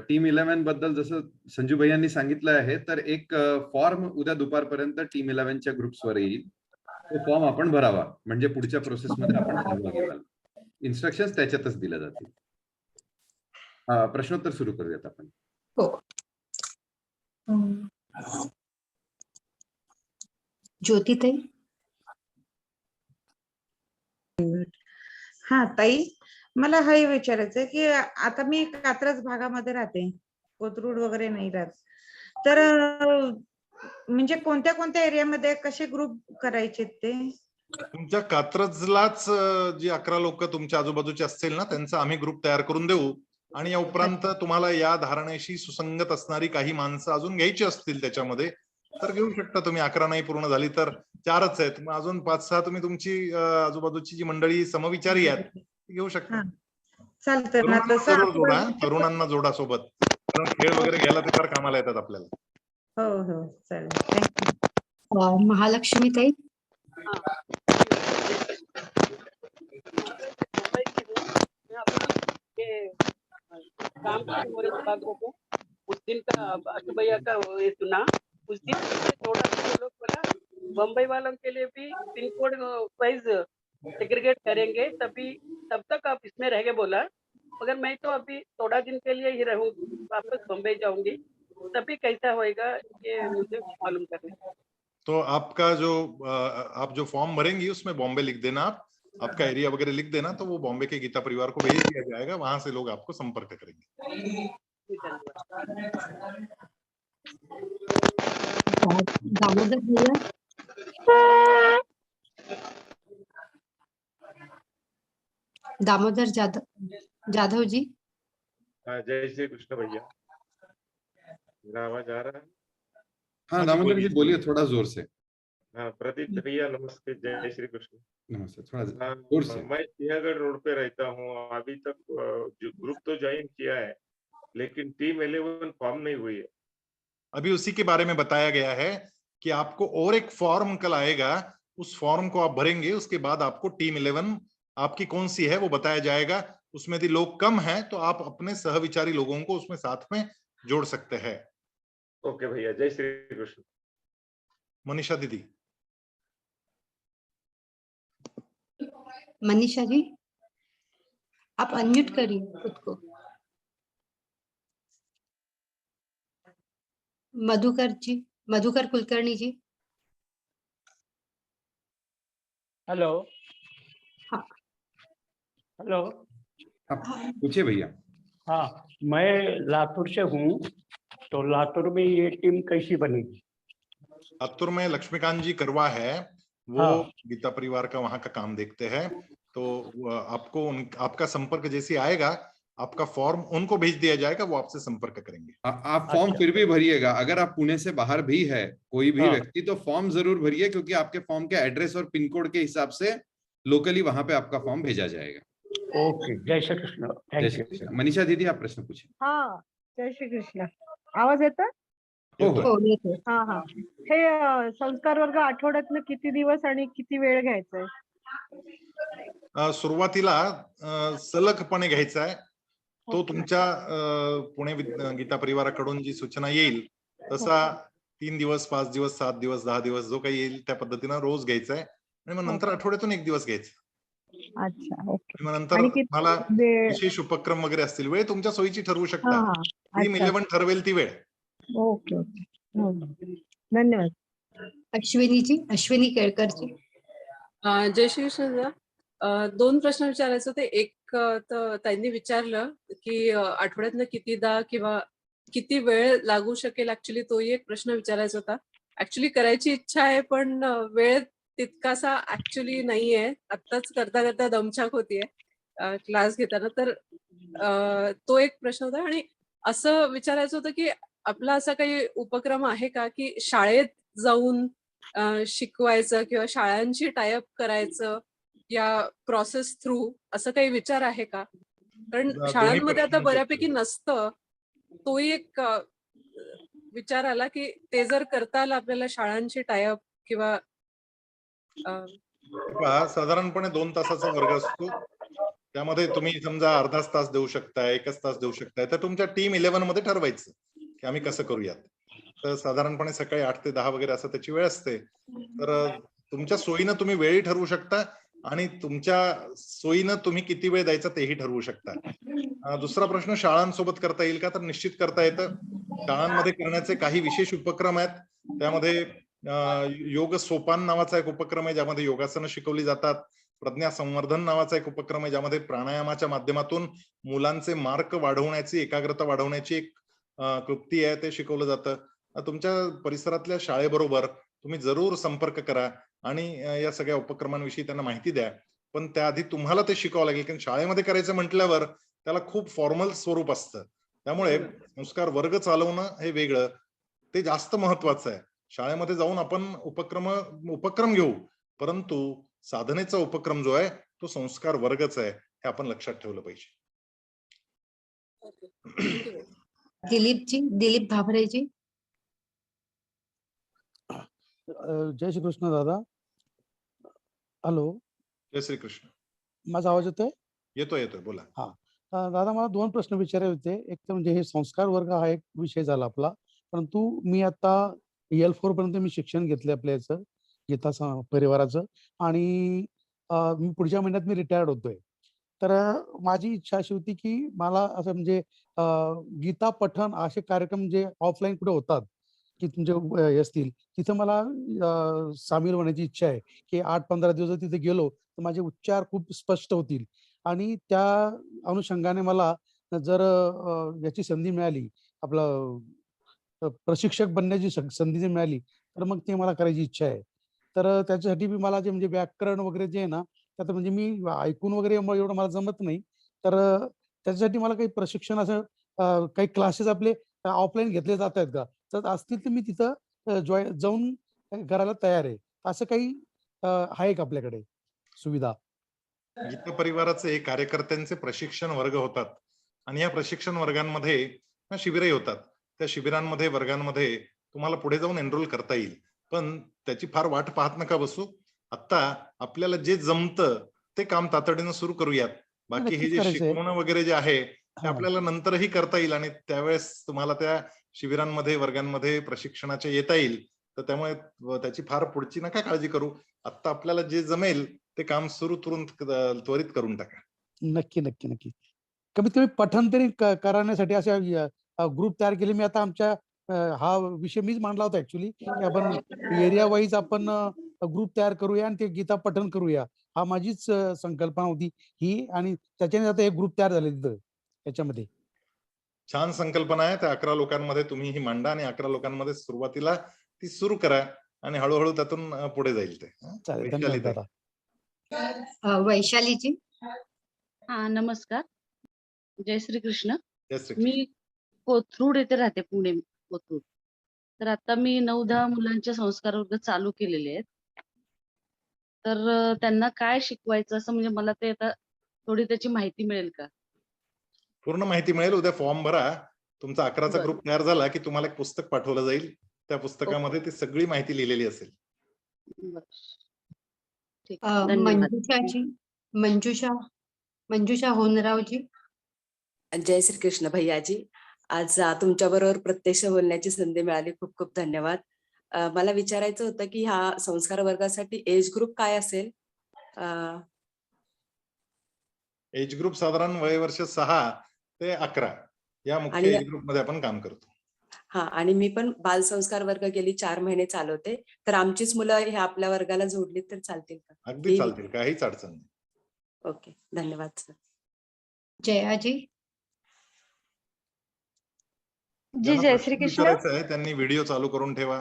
[SPEAKER 3] टीम 11 बद्दल जसं संजू भैयांनी सांगितलं आहे, तर एक फॉर्म उद्या दुपारपर्यंत टीम 11च्या ग्रुप्सवर येईल. तो फॉर्म आपण भरावा, म्हणजे पुढच्या प्रोसेसमध्ये आपण सहभागी व्हाल. इन्स्ट्रक्शन्स त्याच्यातच दिल्या जातील. प्रश्नोत्तर सुरू करूयात आपण.
[SPEAKER 5] हो. ज्योतिताई.
[SPEAKER 6] हा ताई, मला हे विचारायचंय की आता मी कात्रज भागामध्ये राहते, कोथरूड वगैरे नाही राहत, तर म्हणजे कोणत्या कोणत्या एरियामध्ये कसे ग्रुप करायचे ते?
[SPEAKER 4] तुमच्या कात्रजलाच जी 11 लोक तुमच्या आजूबाजूचे असतील ना, त्यांचा आम्ही ग्रुप तयार करून देऊ आणि या उपरांत तुम्हाला या धारणेशी सुसंगत असणारी काही माणसं अजून घ्यायची असतील त्याच्यामध्ये तर घेऊ शकता तुम्ही. 11 नाही पूर्ण झाली तर 4च आहेत, मग अजून 5-6 तुम्ही तुमची आजूबाजूची जी मंडळी समविचारी आहेत ती घेऊ शकता.
[SPEAKER 6] चालतं ना
[SPEAKER 4] तरुणांना
[SPEAKER 6] तसं.
[SPEAKER 4] जरूर जोडा, तरुणांना जोडा सोबत, कारण खेळ वगैरे घ्यायला ते फार कामाला येतात आपल्याला.
[SPEAKER 6] हो हो चालेल, थँक्यू.
[SPEAKER 5] महालक्ष्मी ताई.
[SPEAKER 7] उस दिन का अशु भैया का ये सुना, उस दिन थोड़ा लोग बोला बम्बई वालों के लिए भी पिन कोड वाइज सेग्रीगेट करेंगे, तब तक आप इसमें रहेंगे बोला, मगर मैं तो अभी थोड़ा दिन के लिए ही रहूँ, वापस बम्बई जाऊंगी, तभी कैसा होएगा ये मुझे मालूम करना।
[SPEAKER 4] तो आपका जो आप जो फॉर्म भरेंगी उसमें बॉम्बे लिख देना, आपका एरिया वगैरह लिख देना, तो वो बॉम्बे के गीता परिवार को भेज दिया जाएगा, वहां से लोग आपको संपर्क करेंगे।
[SPEAKER 5] दामोदर भैया. दामोदर जाधव जी.
[SPEAKER 8] जय श्री कृष्ण भैया, मेरा आवाज आ रहा है?
[SPEAKER 3] हाँ दामोदर जी बोलिए थोड़ा जोर से.
[SPEAKER 8] हाँ प्रदीप भैया नमस्ते, जय श्री कृष्ण।
[SPEAKER 3] नमस्ते, थोड़ा जोर से.
[SPEAKER 8] मैं सिंहगढ़ रोड पे रहता हूँ, अभी तक ग्रुप तो ज्वाइन किया है लेकिन टीम 11 फॉर्म नहीं हुई है।
[SPEAKER 4] अभी उसी के बारे में बताया गया है कि आपको और एक फॉर्म कल आएगा, उस फॉर्म को आप भरेंगे, उसके बाद आपको टीम 11 आपकी कौन सी है वो बताया जाएगा। उसमें यदि लोग कम हैं तो आप अपने सहविचारी लोगों को उसमें साथ में जोड़ सकते हैं।
[SPEAKER 8] ओके भैया, जय श्री कृष्ण।
[SPEAKER 4] मनीषा दीदी।
[SPEAKER 5] मनीषा जी आप अनम्यूट करिए खुद को। मधुकर कुलकर्णी जी।
[SPEAKER 7] हेलो।
[SPEAKER 5] हाँ।
[SPEAKER 7] हेलो।
[SPEAKER 3] पूछिए भैया।
[SPEAKER 7] हाँ, मैं लातूर से हूँ, तो लातूर में ये टीम कैसी बनेगी?
[SPEAKER 4] लातूर में लक्ष्मीकांत जी करवा है, वो गीता परिवार का वहां का काम देखते हैं, तो आपको आपका संपर्क जैसे आएगा आपका फॉर्म उनको भेज दिया जाएगा, वो आपसे संपर्क करेंगे।
[SPEAKER 3] आप फॉर्म फिर भी भरिएगा, अगर आप पुणे से बाहर भी है कोई भी व्यक्ति तो फॉर्म जरूर भरिए, क्योंकि आपके फॉर्म के एड्रेस और पिन कोड के हिसाब से लोकली वहां पे आपका फॉर्म भेजा जाएगा।
[SPEAKER 7] ओके, जय श्री कृष्ण।
[SPEAKER 3] जय श्री कृष्ण। मनीषा दीदी आप प्रश्न पूछिए।
[SPEAKER 9] हाँ, जय श्री कृष्ण। आवाज येतो?
[SPEAKER 3] हो
[SPEAKER 5] येतो।
[SPEAKER 9] हाँ हाँ, हे संस्कार वर्ग आठवड्यातनं किती दिवस आणि किती वेळ घ्यायचा आहे?
[SPEAKER 4] सुरुवातीला सलगपणे घ्यायचा आहे, तो तुमच्या पुणे गीता परिवाराकडून जी सूचना येईल तसा 3 दिवस, 5 दिवस, 7 दिवस, 10 दिवस जो काही येईल त्या पद्धतीनं रोज घ्यायचा आहे आणि मग नंतर आठवड्यातून 1 दिवस घ्यायचा.
[SPEAKER 9] अच्छा, ओके.
[SPEAKER 4] मग नंतर
[SPEAKER 9] आणि
[SPEAKER 4] मला
[SPEAKER 9] वेळ
[SPEAKER 4] विशेष उपक्रम वगैरे असतील, वेळ तुमच्या सोयीची ठरवू शकता.
[SPEAKER 9] हा
[SPEAKER 4] टीम
[SPEAKER 9] अच्छा
[SPEAKER 4] 11 ठरवेल ती वेळ.
[SPEAKER 9] ओके ओके धन्यवाद.
[SPEAKER 5] अश्विनी केळकरजी.
[SPEAKER 10] जय श्री कृष्ण. 2 प्रश्न विचारायचे होते. एक तर त्यांनी विचारलं की आठवड्यातनं कितीदा किंवा किती वेळ लागू शकेल, ऍक्च्युली तोही एक प्रश्न विचारायचा होता. ऍक्च्युली करायची इच्छा आहे पण वेळ तितकासा ऍक्च्युली नाहीये. आत्ताच करता करता दमछाक होतीये क्लास घेताना. तर तो एक प्रश्न होता. आणि असं विचारायचं होतं की आपला असा काही उपक्रम आहे का की शाळेत जाऊन शिकवायचं किंवा शाळांची टायअप करायचं या प्रोसेस थ्रू, असं काही विचार आहे का? कारण
[SPEAKER 4] दोन्ही
[SPEAKER 10] शाळांमध्ये आता
[SPEAKER 4] प्रश्नांचं
[SPEAKER 10] बऱ्यापैकी
[SPEAKER 4] उत्तर.
[SPEAKER 10] नसतं. तोही एक विचार आला की ते जर करता आलं आपल्याला शाळांची टायअप किंवा
[SPEAKER 4] पहा, साधारणपणे 2 तासाचा वर्ग असतो. त्यामध्ये तुम्ही समजा अर्धाच तास देऊ शकताय, 1च तास देऊ शकताय, तर तुमच्या टीम 11 मध्ये ठरवायचं की आम्ही कसं करूयात. तर साधारणपणे सकाळी 8 ते 10 वगैरे असं त्याची वेळ असते. तर तुमच्या सोयीनं तुम्ही वेळही ठरवू शकता आणि तुमच्या सोयीनं तुम्ही किती वेळ द्यायचा तेही ठरवू शकता. दुसरा प्रश्न शाळांसोबत करता येईल का? तर निश्चित करता येतं. शाळांमध्ये करण्याचे काही विशेष उपक्रम आहेत. त्यामध्ये योग सोपान नावाचा एक उपक्रम आहे ज्यामध्ये योगासनं शिकवली जातात. प्रज्ञा संवर्धन नावाचा एक उपक्रम आहे ज्यामध्ये प्राणायामाच्या माध्यमातून मुलांचे मार्क वाढवण्याची, एकाग्रता वाढवण्याची एक कृती आहे, ते शिकवलं जातं. तुमच्या परिसरातल्या शाळेबरोबर तुम्ही जरूर संपर्क करा आणि या सगळ्या उपक्रमांविषयी त्यांना माहिती द्या. पण त्याआधी तुम्हाला ते शिकावं लागेल, कारण शाळेमध्ये करायचं म्हटल्यावर त्याला खूप फॉर्मल स्वरूप असतं. त्यामुळे संस्कार वर्ग चालवणं हे वेगळं, ते जास्त महत्वाचं आहे. शाळेमध्ये जाऊन आपण उपक्रम घेऊ, परंतु साधनेचा उपक्रम जो आहे तो संस्कार वर्गच आहे, हे आपण लक्षात ठेवलं पाहिजे.
[SPEAKER 5] दिलीप भाभरेजी.
[SPEAKER 11] जय श्री कृष्ण दादा. हॅलो.
[SPEAKER 4] जय श्री कृष्ण.
[SPEAKER 11] माझा आवाज येतोय?
[SPEAKER 4] येतोय बोला.
[SPEAKER 11] हा दादा, मला 2 प्रश्न विचारायचे होते. एक तर म्हणजे हे संस्कार वर्ग हा एक विषय झाला आपला, परंतु मी आता L4 पर्यंत मी शिक्षण घेतलं आपल्या याचं गीता परिवाराचं आणि मी पुढच्या महिन्यात मी रिटायर्ड होतोय. तर माझी इच्छा अशी होती की मला असं म्हणजे गीता पठण असे कार्यक्रम जे ऑफलाईन कुठे होतात की तुमचे हे असतील, तिथं मला सामील होण्याची इच्छा आहे की 8-15 दिवस जर तिथे गेलो तर माझे उच्चार खूप स्पष्ट होतील आणि त्या अनुषंगाने मला जर याची संधी मिळाली, आपलं प्रशिक्षक बनण्याची संधी जर मिळाली तर मग ते मला करायची इच्छा आहे. तर त्याच्यासाठी मी मला जे म्हणजे व्याकरण वगैरे जे आहे ना, त्यात म्हणजे मी ऐकून वगैरे एवढं मला जमत नाही. तर त्याच्यासाठी मला काही प्रशिक्षण असं काही क्लासेस आपले ऑफलाईन घेतले जात आहेत का? तर असतील तर मी तिथं जाऊन करायला तयार आहे. असं काही आहे का आपल्याकडे सुविधा?
[SPEAKER 4] गीता परिवाराचे कार्यकर्त्यांचे प्रशिक्षण वर्ग होतात आणि या प्रशिक्षण वर्गांमध्ये शिबिरही होतात. त्या शिबिरांमध्ये, वर्गांमध्ये तुम्हाला पुढे जाऊन एनरोल करता येईल. पण त्याची फार वाट पाहत नका बसू. आता आपल्याला जे जमतं ते काम तातडीनं सुरू करूयात. बाकी हे जे शिकवणं वगैरे जे आहे ते आपल्याला नंतरही करता येईल आणि त्यावेळेस तुम्हाला त्या शिबिरांमध्ये, वर्गांमध्ये प्रशिक्षणाच्या येता येईल. तर त्यामुळे त्याची फार पुढची नका काळजी करू. आता आपल्याला जे जमेल ते काम सुरू त्वरित करून टाका.
[SPEAKER 11] नक्की नक्की नक्की. कमीत कमी पठण तरी करण्यासाठी अशा ग्रुप तयार केले. मी आता आमच्या हा विषय मीच मांडला होता ऍक्च्युली की आपण एरिया वाईज आपण ग्रुप तयार करूया आणि ते गीता पठण करूया. हा माझीच संकल्पना होती ही आणि त्याच्याने आता एक ग्रुप तयार झाले तिथं याच्यामध्ये.
[SPEAKER 4] छान संकल्पना आहे. त्या 11 लोकांमध्ये तुम्ही ही मांडा आणि 11 लोकांमध्ये सुरुवातीला ती सुरू करा आणि हळूहळू त्यातून पुढे जाईल ते.
[SPEAKER 11] चालेल. धन्यवाद दादा.
[SPEAKER 5] वैशालीजी.
[SPEAKER 12] हा नमस्कार. जय श्री कृष्ण.
[SPEAKER 4] जय श्री कृष्ण.
[SPEAKER 12] मी कोथरूड येथे राहते, पुणे कोथरूड. तर आता मी 9-10 मुलांचे संस्कार वर्ग चालू केलेले आहेत. तर त्यांना काय शिकवायचं असं म्हणजे मला ते आता थोडी त्याची माहिती मिळेल का?
[SPEAKER 4] पूर्ण माहिती मिळेल. उद्या फॉर्म भरा. तुमचा 11चा ग्रुप तयार झाला की तुम्हाला एक पुस्तक पाठवलं जाईल. त्या पुस्तकामध्ये ती सगळी माहिती लिहिलेली असेल.
[SPEAKER 12] ठीक आहे. धन्यवाद.
[SPEAKER 5] मंजुषा होनरावजी.
[SPEAKER 13] जय श्री कृष्ण भैयाजी. आज तुमच्याबरोबर प्रत्यक्ष बोलण्याची संधी मिळाली. खूप खूप धन्यवाद. मला विचारायचं होतं की ह्या संस्कार वर्गासाठी एज ग्रुप काय असेल?
[SPEAKER 4] एज ग्रुप साधारण वयवर्ष 6 ते 11 या मुख्य
[SPEAKER 13] आणि
[SPEAKER 4] एज ग्रुप मध्ये आपण काम करतो.
[SPEAKER 13] हा, आणि मी पण बाल संस्कार वर्ग गेली 4 महिने चालवते. तर आमचीच मुलं हे आपल्या वर्गाला जोडली तर चालतील का?
[SPEAKER 4] अगदी चालतील, काहीच अडचण नाही.
[SPEAKER 13] ओके, धन्यवाद सर.
[SPEAKER 5] जयाजी.
[SPEAKER 9] जी
[SPEAKER 4] ज्यांना
[SPEAKER 9] जय
[SPEAKER 4] प्रश्न
[SPEAKER 9] श्री कृष्ण.
[SPEAKER 4] विचारायचा आहे त्यांनी व्हिडिओ चालू करून ठेवा.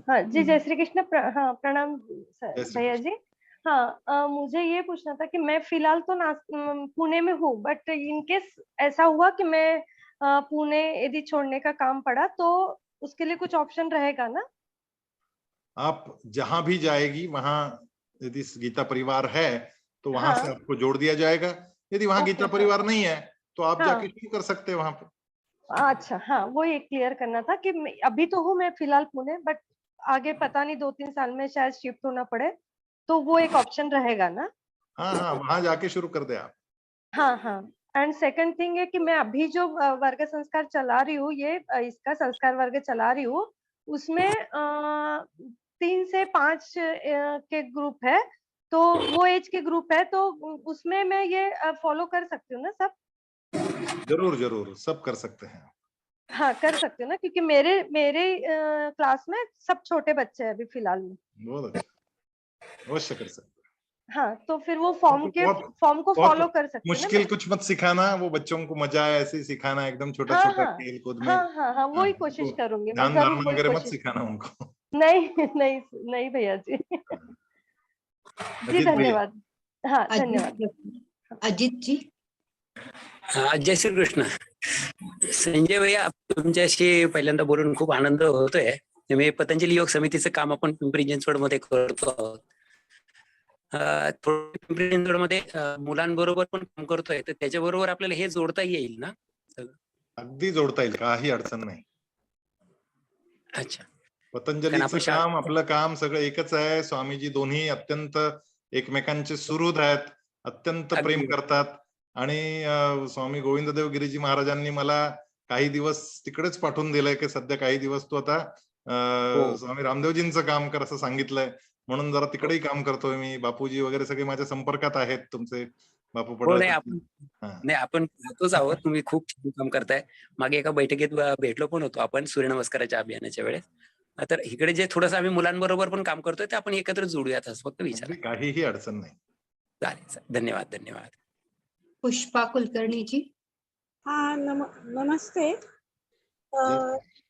[SPEAKER 9] हाँ जी जय श्री कृष्ण. हाँ प्रणाम
[SPEAKER 4] जय श्री
[SPEAKER 9] भैया जी. हाँ मुझे ये पूछना था कि मैं फिलहाल तो पुणे में हूँ, बट इन केस ऐसा हुआ कि मैं पुणे यदि छोड़ने का काम पड़ा तो उसके लिए कुछ ऑप्शन रहेगा ना?
[SPEAKER 4] आप जहां भी जाएगी वहां यदि गीता परिवार है तो वहां से
[SPEAKER 9] हाँ.
[SPEAKER 4] आपको जोड़ दिया जाएगा. यदि वहां
[SPEAKER 9] ओके,
[SPEAKER 4] गीता
[SPEAKER 9] हाँ.
[SPEAKER 4] परिवार नहीं है तो आप
[SPEAKER 9] हाँ.
[SPEAKER 4] जाके शुरू कर सकते हैं वहां पे.
[SPEAKER 9] अच्छा, हाँ वो ये क्लियर करना था कि अभी तो हूँ मैं फिलहाल पुणे, बट आगे पता नहीं 2-3 साल में शायद शिफ्ट होना पड़े, तो वो एक ऑप्शन रहेगा ना?
[SPEAKER 4] हाँ, वहां जाके शुरू कर दे आप.
[SPEAKER 9] हाँ. एंड सेकंड थिंग है कि मैं अभी जो वर्ग संस्कार चला रही हूँ, ये इसका संस्कार वर्ग चला रही हूँ, उसमें 3 से 5 के ग्रुप है, तो वो एज के ग्रुप है, तो उसमें मैं ये फॉलो कर सकती हूँ ना सब?
[SPEAKER 4] जरूर सब कर सकते हैं.
[SPEAKER 9] हाँ, कर सकती हूँ ना, क्योंकि मेरे क्लास में सब छोटे बच्चे हैं अभी फिलहाल में.
[SPEAKER 4] बहुत अच्छा, अवश्य कर सकते हैं.
[SPEAKER 9] हाँ, तो फिर वो फॉर्म को फॉलो कर सकते हैं ना
[SPEAKER 4] मुश्किल
[SPEAKER 9] मैं?
[SPEAKER 4] कुछ मत सिखाना, वो बच्चों को मजा आए ऐसे ही सिखाना, एकदम छोटा छोटा खेल कूद में.
[SPEAKER 9] हाँ, वही कोशिश करूंगी मैं,
[SPEAKER 4] ध्यान
[SPEAKER 9] जरूर
[SPEAKER 4] धारणा
[SPEAKER 9] वही
[SPEAKER 4] वगैरह मत
[SPEAKER 9] कोशिश.
[SPEAKER 4] सिखाना उनको.
[SPEAKER 9] नहीं भैया जी. जी
[SPEAKER 4] अजित भैया.
[SPEAKER 9] धन्यवाद. हाँ धन्यवाद.
[SPEAKER 5] अजित जी.
[SPEAKER 14] जय श्री कृष्ण. संजय भैया, तुमच्याशी पहिल्यांदा बोलून खूप आनंद होतोय. मी पतंजली योग समितीचं काम आपण पिंपरी चिंचवड मध्ये करतो आहोत. पिंपरी चिंचवड मध्ये मुलांबरोबर पण काम करतोय, तर त्याच्याबरोबर आपल्याला हे जोडता येईल ना?
[SPEAKER 4] अगदी जोडता येईल, काही अडचण नाही.
[SPEAKER 14] अच्छा.
[SPEAKER 4] पतंजलीचं काम आपलं काम सगळं एकच आहे. स्वामीजी दोन्ही अत्यंत एकमेकांचे सुहृद आहेत, अत्यंत प्रेम करतात. आणि स्वामी गोविंददेव गिरीजी महाराजांनी मला काही दिवस तिकडेच पाठवून दिलंय की सध्या काही दिवस तू आता स्वामी रामदेवजींचं काम कर असं सांगितलंय. म्हणून जरा तिकडेही काम करतोय मी. बापूजी वगैरे सगळे माझ्या संपर्कात आहेत, तुमचे बापू पडळकर.
[SPEAKER 14] नाही, आपण पाहतोच आहोत, तुम्ही खूप छान काम करताय. मागे एका बैठकीत भेटलो पण होतो आपण सूर्यनमस्काराच्या अभियानाच्या वेळेस. तर इकडे जे थोडंसं आम्ही मुलांबरोबर पण काम करतोय ते आपण एकत्र जोडूयात असं फक्त विचार.
[SPEAKER 4] काहीही अडचण नाही.
[SPEAKER 14] चालेल, धन्यवाद.
[SPEAKER 5] पुष्पा कुलकर्णी जी.
[SPEAKER 15] हाँ नमस्ते.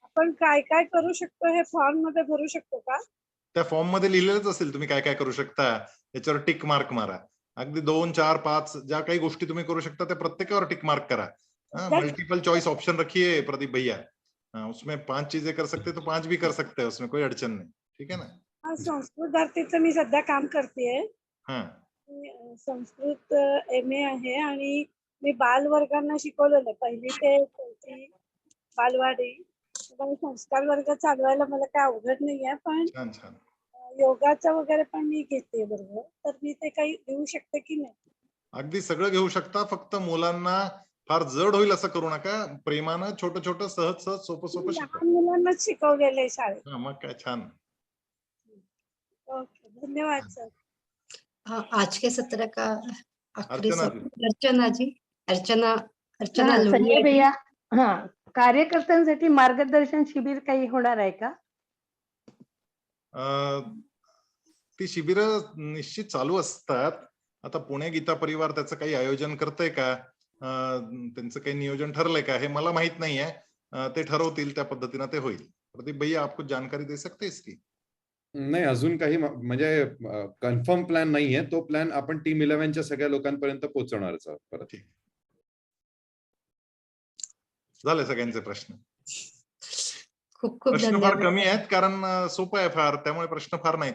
[SPEAKER 15] आपण काय काय करू शकतो हे फॉर्म मध्ये भरू शकतो का?
[SPEAKER 4] त्या फॉर्म मध्ये लिहिलेलंच असेल तुम्ही काय काय करू शकता. त्याच्यावर टिक मार्क मारा. अगदी 2, 4, 5 ज्या काही गोष्टी तुम्ही करू शकता त्या प्रत्येकावर टिक मार्क करा. मल्टीपल चॉइस ऑप्शन रखिए प्रदीप भैया. उसमें 5 चीजें कर सकते तो 5 भी कर सकते हैं, उसमें कोई अडचण नाही. ठीक आहे ना?
[SPEAKER 15] संस्कृत भारतीचं मी सध्या काम करतेय. संस्कृत MA आहे आणि मी बाल वर्गांना शिकवलेलं 1ली ते 4थी बालवाडी. संस्कार वर्ग चालवायला मला काय अवघड नाहीये, पण
[SPEAKER 4] छान.
[SPEAKER 15] योगाचं वगैरे पण मी घेते बरोबर. तर मी ते काही देऊ शकते की नाही?
[SPEAKER 4] अगदी सगळं घेऊ शकता. फक्त मुलांना फार जड होईल असं करू नका. प्रेमानं छोटं सहज सोपं शिकवा.
[SPEAKER 15] मुलांनाच शिकवलेलं आहे शाळेत.
[SPEAKER 4] मग काय छान.
[SPEAKER 15] ओके, धन्यवाद सर.
[SPEAKER 5] आज के सत्र का आखिरी
[SPEAKER 4] अर्चना
[SPEAKER 5] सत्र अर्चना जी. अर्चना
[SPEAKER 9] संजय भैया. हाँ, कार्यकर्त्यांसाठी मार्गदर्शन शिबिर काही होणार आहे का?
[SPEAKER 4] ती शिबिरं निश्चित चालू असतात. आता पुणे गीता परिवार त्याचं काही आयोजन करतंय का, त्यांचं काही नियोजन ठरलंय का हे मला माहित नाहीये. ते ठरवतील त्या पद्धतीने ते होईल. प्रदीप भैया आपको जानकारी दे सकते हैं इसकी?
[SPEAKER 3] नाही, अजून काही म्हणजे कन्फर्म प्लॅन नाहीये. तो प्लॅन आपण टीम 11च्या सगळ्या लोकांपर्यंत पोहोचवणारच आहोत परत.
[SPEAKER 4] झाले सगळ्यांचे प्रश्न.
[SPEAKER 5] खूप
[SPEAKER 4] प्रश्न फार कमी आहेत कारण सोपं आहे फार, त्यामुळे प्रश्न फार नाहीत.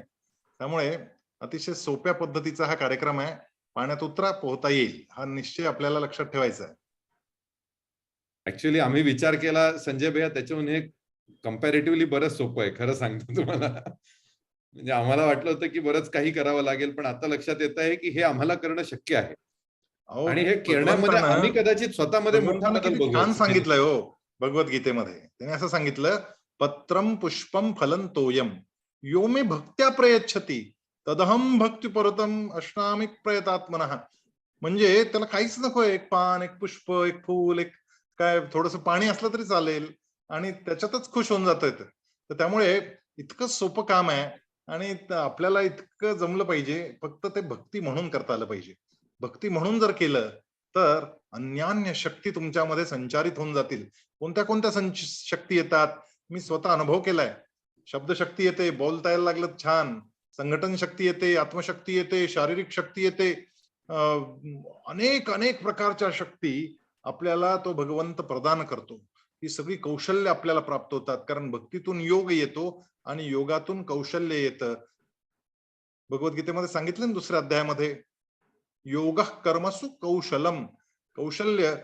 [SPEAKER 4] त्यामुळे अतिशय सोप्या पद्धतीचा हा कार्यक्रम आहे. पाण्यात उतरा, पोहता येईल, हा निश्चय आपल्याला लक्षात ठेवायचा आहे.
[SPEAKER 3] ऍक्च्युअली आम्ही विचार केला संजय भैया, त्याच्याहून हे कम्पॅरेटिव्हली बरंच सोपं आहे, खरं सांगतो तुम्हाला. म्हणजे आम्हाला वाटलं होतं की बरंच काही करावं लागेल, पण आता लक्षात येत आहे की हे आम्हाला करणं शक्य आहे.
[SPEAKER 4] अहो,
[SPEAKER 3] आणि हे करण्यामध्ये
[SPEAKER 4] भगवंतानं-
[SPEAKER 3] आम्ही कदाचित स्वतःमध्ये मोठा
[SPEAKER 4] भगवंतानं
[SPEAKER 3] बदल
[SPEAKER 4] किती
[SPEAKER 3] बघूया.
[SPEAKER 4] छान सांगितलंय हो भगवद्गीतेमध्ये. त्याने असं सांगितलं, पत्रम पुष्पम फलं तोयम यो मे भक्त्या प्रयच्छती तदहम भक्ती परतम अष्टामिक प्रयतात्मनः. म्हणजे त्याला काहीच नको, एक पान, एक पुष्प, एक फूल, एक काय थोडस पाणी असलं तरी चालेल आणि त्याच्यातच खुश होऊन जात येतं. तर त्यामुळे इतकं सोपं काम आहे आणि आपल्याला इतकं जमलं पाहिजे, फक्त ते भक्ती म्हणून करता आलं पाहिजे. भक्ती म्हणून जर केलं तर अन्यान्य शक्ती तुमच्यामध्ये संचारित होऊन जातील. कोणत्या कोणत्या शक्ती येतात मी स्वतः अनुभव केलाय. शब्दशक्ती येते, बोलता यायला लागलं छान, संघटन शक्ती येते, आत्मशक्ती येते, शारीरिक शक्ती येते, अनेक अनेक प्रकारच्या शक्ती आपल्याला तो भगवंत प्रदान करतो. ही सगळी कौशल्य आपल्याला प्राप्त होतात, कारण भक्तीतून योग येतो आणि योगातून कौशल्य येतं. भगवद्गीतेमध्ये सांगितलं ना 2ऱ्या अध्यायामध्ये, योग कर्मसु कौशलम. कौशल्य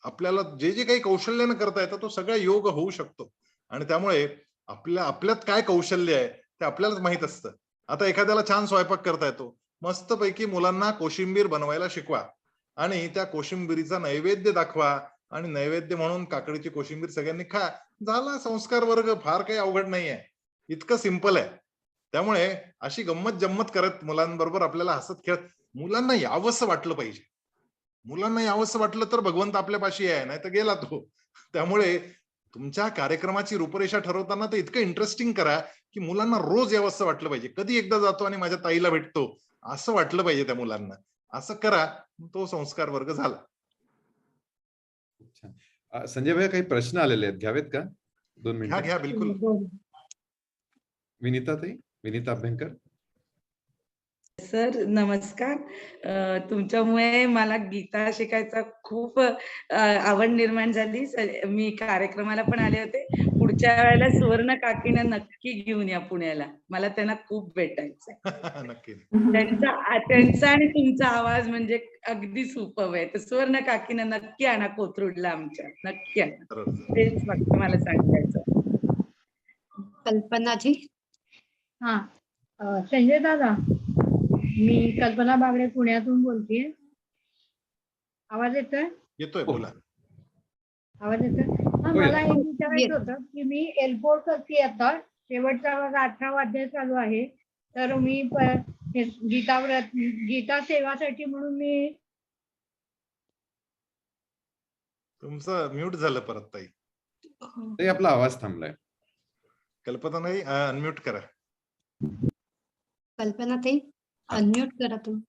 [SPEAKER 4] आपल्याला जे जे काही कौशल्याने करता येतं तो सगळा योग होऊ शकतो. आणि त्यामुळे आपल्यात काय कौशल्य आहे ते आपल्यालाच माहित असतं. आता एखाद्याला छान स्वयंपाक करता येतो, मस्तपैकी मुलांना कोशिंबीर बनवायला शिकवा आणि त्या कोशिंबिरीचा नैवेद्य दाखवा आणि नैवेद्य म्हणून काकडीची कोशिंबीर सगळ्यांनी खा. झाला संस्कार वर्ग. फार काही अवघड नाहीये, इतकं सिंपल आहे. त्यामुळे अशी गंमत जम्मत करत मुलांबरोबर आपल्याला हसत खेळत मुलांना यावंसं वाटलं पाहिजे. मुलांना यावंसं वाटलं तर भगवंत आपल्यापाशी आहे, नाही तर गेला तो. त्यामुळे तुमच्या कार्यक्रमाची रूपरेषा ठरवताना तर इतकं इंटरेस्टिंग करा की मुलांना रोज यावंसं वाटलं पाहिजे. कधी एकदा जातो आणि माझ्या ताईला भेटतो असं वाटलं पाहिजे त्या मुलांना. असं करा, तो संस्कार वर्ग झाला.
[SPEAKER 3] संजय भैया काही प्रश्न आलेले आहेत, घ्यावेत का? 2 मिनिटं.
[SPEAKER 4] घ्या बिलकुल.
[SPEAKER 3] विनीता ताई, विनीता अभ्यंकर.
[SPEAKER 16] सर नमस्कार. तुमच्यामुळे मला गीता शिकायचा खूप आवड निर्माण झाली. मी कार्यक्रमाला पण आले होते. पुढच्या वेळेला सुवर्ण काकींना नक्की घेऊन या पुण्याला, मला त्यांना खूप भेटायचं.
[SPEAKER 4] नक्की.
[SPEAKER 16] त्यांचा आणि तुमचा आवाज म्हणजे अगदी सुपर्ब आहे. तर सुवर्ण काकींना नक्की आणा कोथरूडला आमच्या, नक्की आणा. तेच फक्त मला सांगायचं.
[SPEAKER 5] कल्पना जी.
[SPEAKER 17] हा, संजय दादा, मी कल्पना बागडे पुण्यातून बोलतेय. आवाज येतोय?
[SPEAKER 4] येतोय, बोला.
[SPEAKER 17] आवाज येतोय? हा, मला हे विचारायचं होतं की मी L4 करते आता. शेवटचा वर्ग 18वा अध्याय चालू आहे. तर मी गीता सेवासाठी म्हणून मी.
[SPEAKER 4] तुमचं म्यूट झालं परत ताई.
[SPEAKER 3] ते आपला आवाज थांबलाय.
[SPEAKER 4] कल्पना नाही, अनम्यूट करा.
[SPEAKER 5] कल्पना ताई अनम्यूट करा तुम्ही.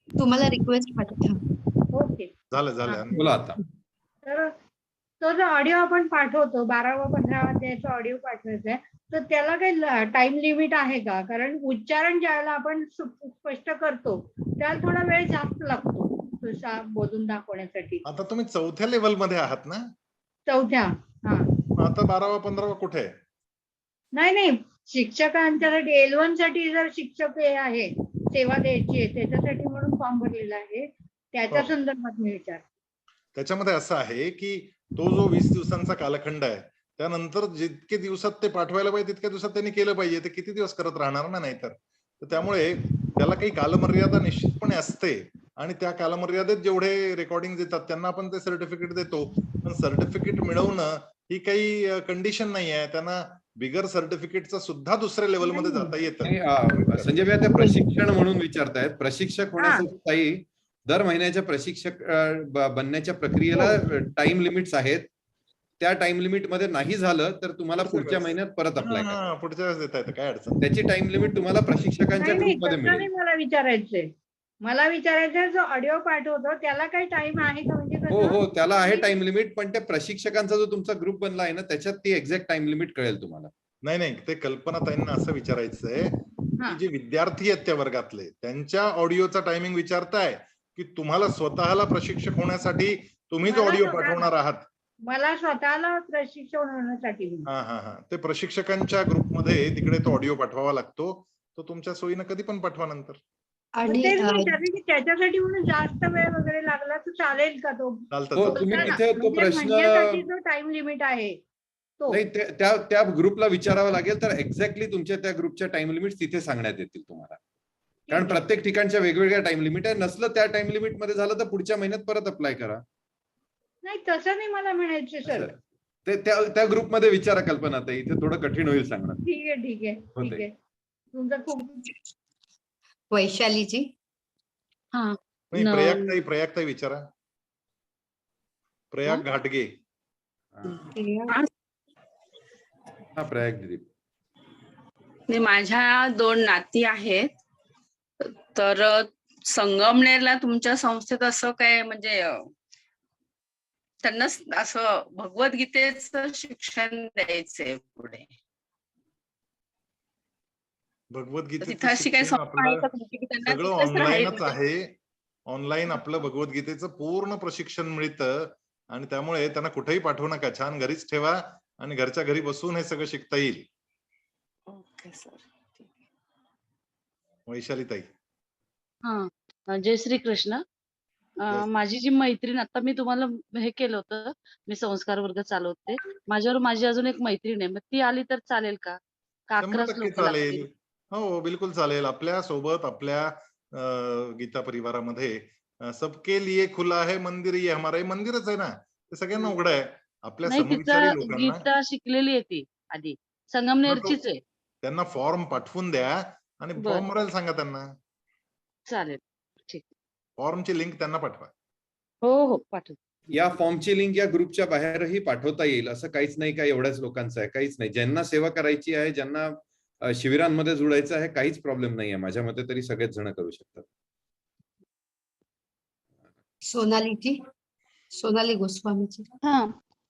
[SPEAKER 5] तुम्हाला रिक्वेस्ट पाठवते.
[SPEAKER 17] ओके,
[SPEAKER 4] झालं.
[SPEAKER 3] बोला आता.
[SPEAKER 17] तर तो जो ऑडिओ आपण पाठवतो 12वा 15वा अध्यायाचा ऑडिओ पाठवायचा आहे, तर त्याला काही टाइम लिमिट आहे का? कारण उच्चारण ज्यावेळेला आपण स्पष्ट करतो त्याला थोडा वेळ जास्त लागतो बोलून दाखवण्यासाठी.
[SPEAKER 4] आता तुम्ही 4थ्या लेवल मध्ये आहात ना?
[SPEAKER 17] 4थ्या. हा,
[SPEAKER 4] आता 12वा 15वा कुठे आहे?
[SPEAKER 17] नाही, शिक्षकांच्यासाठी L1 साठी जर शिक्षक हे आहे, सेवा द्यायची आहे, त्याच्यासाठी म्हणून फॉर्म भरलेला आहे. त्याच्या संदर्भात मी विचार.
[SPEAKER 4] त्याच्यामध्ये असं आहे की तो जो 20 दिवसांचा कालखंड आहे, त्यानंतर जितके दिवसात ते पाठवायला पाहिजे तितक्या दिवसात त्यांनी केलं पाहिजे. ते किती दिवस करत राहणार ना नाहीतर. तर त्यामुळे त्याला काही कालमर्यादा निश्चितपणे असते आणि त्या कालमर्यादेत जेवढे रेकॉर्डिंग देतात त्यांना आपण ते सर्टिफिकेट देतो. पण सर्टिफिकेट मिळवणं ही काही कंडिशन नाही आहे. त्यांना बिगर सर्टिफिकेटचा सुद्धा 2ऱ्या लेवलमध्ये जाता येतं.
[SPEAKER 3] संजय भैया ते प्रशिक्षण म्हणून विचारतायत. प्रशिक्षक होण्यासाठी ताई दर महिन्याच्या प्रशिक्षक बनण्याच्या प्रक्रियेला टाइम लिमिट्स आहेत. त्या टाइम लिमिट मध्ये नाही झालं तर तुम्हाला पुढच्या महिन्यात परत अप्लाय करा.
[SPEAKER 4] पुढच्या वेळेस देता येतं, काय अडचण.
[SPEAKER 3] त्याची टाइम लिमिट तुम्हाला प्रशिक्षकांच्या ग्रुपमध्ये मिळेल.
[SPEAKER 17] मला विचारायचंय जो ऑडिओ पाठवतो त्याला काही टाइम आहे का? म्हणजे
[SPEAKER 3] हो, त्याला आहे टाइम लिमिट, पण त्या प्रशिक्षकांचा जो तुमचा ग्रुप बनला आहे ना त्याच्यात ती एक्झॅक्ट टाइम लिमिट कळेल तुम्हाला.
[SPEAKER 4] नाही, ते कल्पना ताईंना असं विचारायचंय की जे विद्यार्थी आहेत त्या वर्गातले त्यांच्या ऑडिओचा टायमिंग विचारताय की तुम्हाला स्वतःला प्रशिक्षक होण्यासाठी तुम्ही जो ऑडिओ पाठवणार आहात?
[SPEAKER 17] मला स्वतःला प्रशिक्षण होण्यासाठी.
[SPEAKER 4] हा, ते प्रशिक्षकांच्या ग्रुपमध्ये तिकडे तो ऑडिओ पाठवावा लागतो. तो तुमच्या सोयीनं कधी पण पाठवा नंतर.
[SPEAKER 17] आणि त्याच्यासाठी म्हणून जास्त वेळ वगैरे लागला तर चालेल का? तो
[SPEAKER 3] तुम्ही तिथे तो प्रश्न
[SPEAKER 17] जो टाइम लिमिट आहे
[SPEAKER 3] नाही त्या ग्रुपला विचारावं लागेल. तर एक्झॅक्टली तुमच्या त्या ग्रुपच्या टाइम लिमिट तिथे सांगण्यात येतील तुम्हाला. कारण प्रत्येक ठिकाणच्या वेगवेगळ्या टाइम लिमिट आहे. नसलं त्या टाइम लिमिट मध्ये झालं तर पुढच्या महिन्यात परत अप्लाय करा.
[SPEAKER 17] नाही तसं नाही मला म्हणायचं सर.
[SPEAKER 3] ते त्या ग्रुपमध्ये विचारा कल्पना ताई. इथे थोडं कठीण होईल सांगणं.
[SPEAKER 17] ठीक आहे ठीक आहे ठीक आहे. तुमचं खूप.
[SPEAKER 5] वैशालीजी.
[SPEAKER 12] हा
[SPEAKER 4] नाही प्रयागताई विचारा. प्रयाग घाटगे.
[SPEAKER 3] हा प्रयाग दीदी.
[SPEAKER 18] माझ्या 2 नाती आहेत. तर संगमनेरला तुमच्या संस्थेत असं काय म्हणजे त्यांना असं भगवद्गीतेचं शिक्षण द्यायचंय पुढे. तिथं अशी काही संस्था आहे का तुमची की त्यांना
[SPEAKER 4] सगळं
[SPEAKER 18] तिथेच
[SPEAKER 4] ऑनलाईनच
[SPEAKER 18] राहायचं?
[SPEAKER 4] आहे. ऑनलाईन आपलं भगवद्गीतेचं पूर्ण प्रशिक्षण मिळतं आणि त्यामुळे त्यांना कुठेही पाठवू नका. छान घरीच ठेवा आणि घरच्या घरी बसून हे सगळं शिकता येईल.
[SPEAKER 18] Okay sir.
[SPEAKER 4] वैशाली ताई.
[SPEAKER 12] हा जय श्री कृष्ण. माझी जी मैत्रीण, आता मी तुम्हाला हे केलं होतं, मी संस्कार वर्ग चालवते. माझ्यावर माझी अजून एक मैत्रीण आहे, मग ती आली तर चालेल का? 11च
[SPEAKER 4] 100%
[SPEAKER 12] लोक
[SPEAKER 4] चालेल.
[SPEAKER 12] लागतील.
[SPEAKER 4] हो बिलकुल चालेल. आपल्या सोबत आपल्या गीता परिवारामध्ये सबके लिए खुला है मंदिर, ये हमारा हे मंदिरच आहे ना. ते सगळ्यांना उघड आहे. आपल्या
[SPEAKER 12] नाही,
[SPEAKER 4] समविचारी
[SPEAKER 12] तिचं
[SPEAKER 4] लोकांना
[SPEAKER 12] गीता शिकलेली आहे ती आधी,
[SPEAKER 4] मग
[SPEAKER 12] संगमनेरचीच आहे.
[SPEAKER 4] त्यांना फॉर्म पाठवून द्या आणि
[SPEAKER 12] बरं.
[SPEAKER 4] फॉर्म भरायला सांगा त्यांना.
[SPEAKER 12] चालेल, ठीक.
[SPEAKER 4] फॉर्मची लिंक त्यांना पाठवा.
[SPEAKER 12] हो पाठव.
[SPEAKER 3] या फॉर्मची लिंक या ग्रुपच्या बाहेरही पाठवता येईल. असं काहीच नाही का एवढ्याच लोकांचं आहे, काहीच नाही. ज्यांना सेवा करायची आहे, ज्यांना शिबिरांमध्ये जुडायचं आहे, काहीच प्रॉब्लेम नाही आहे. माझ्या मते तरी सगळेच जण करू शकतात.
[SPEAKER 5] सोनाली गोस्वामीची.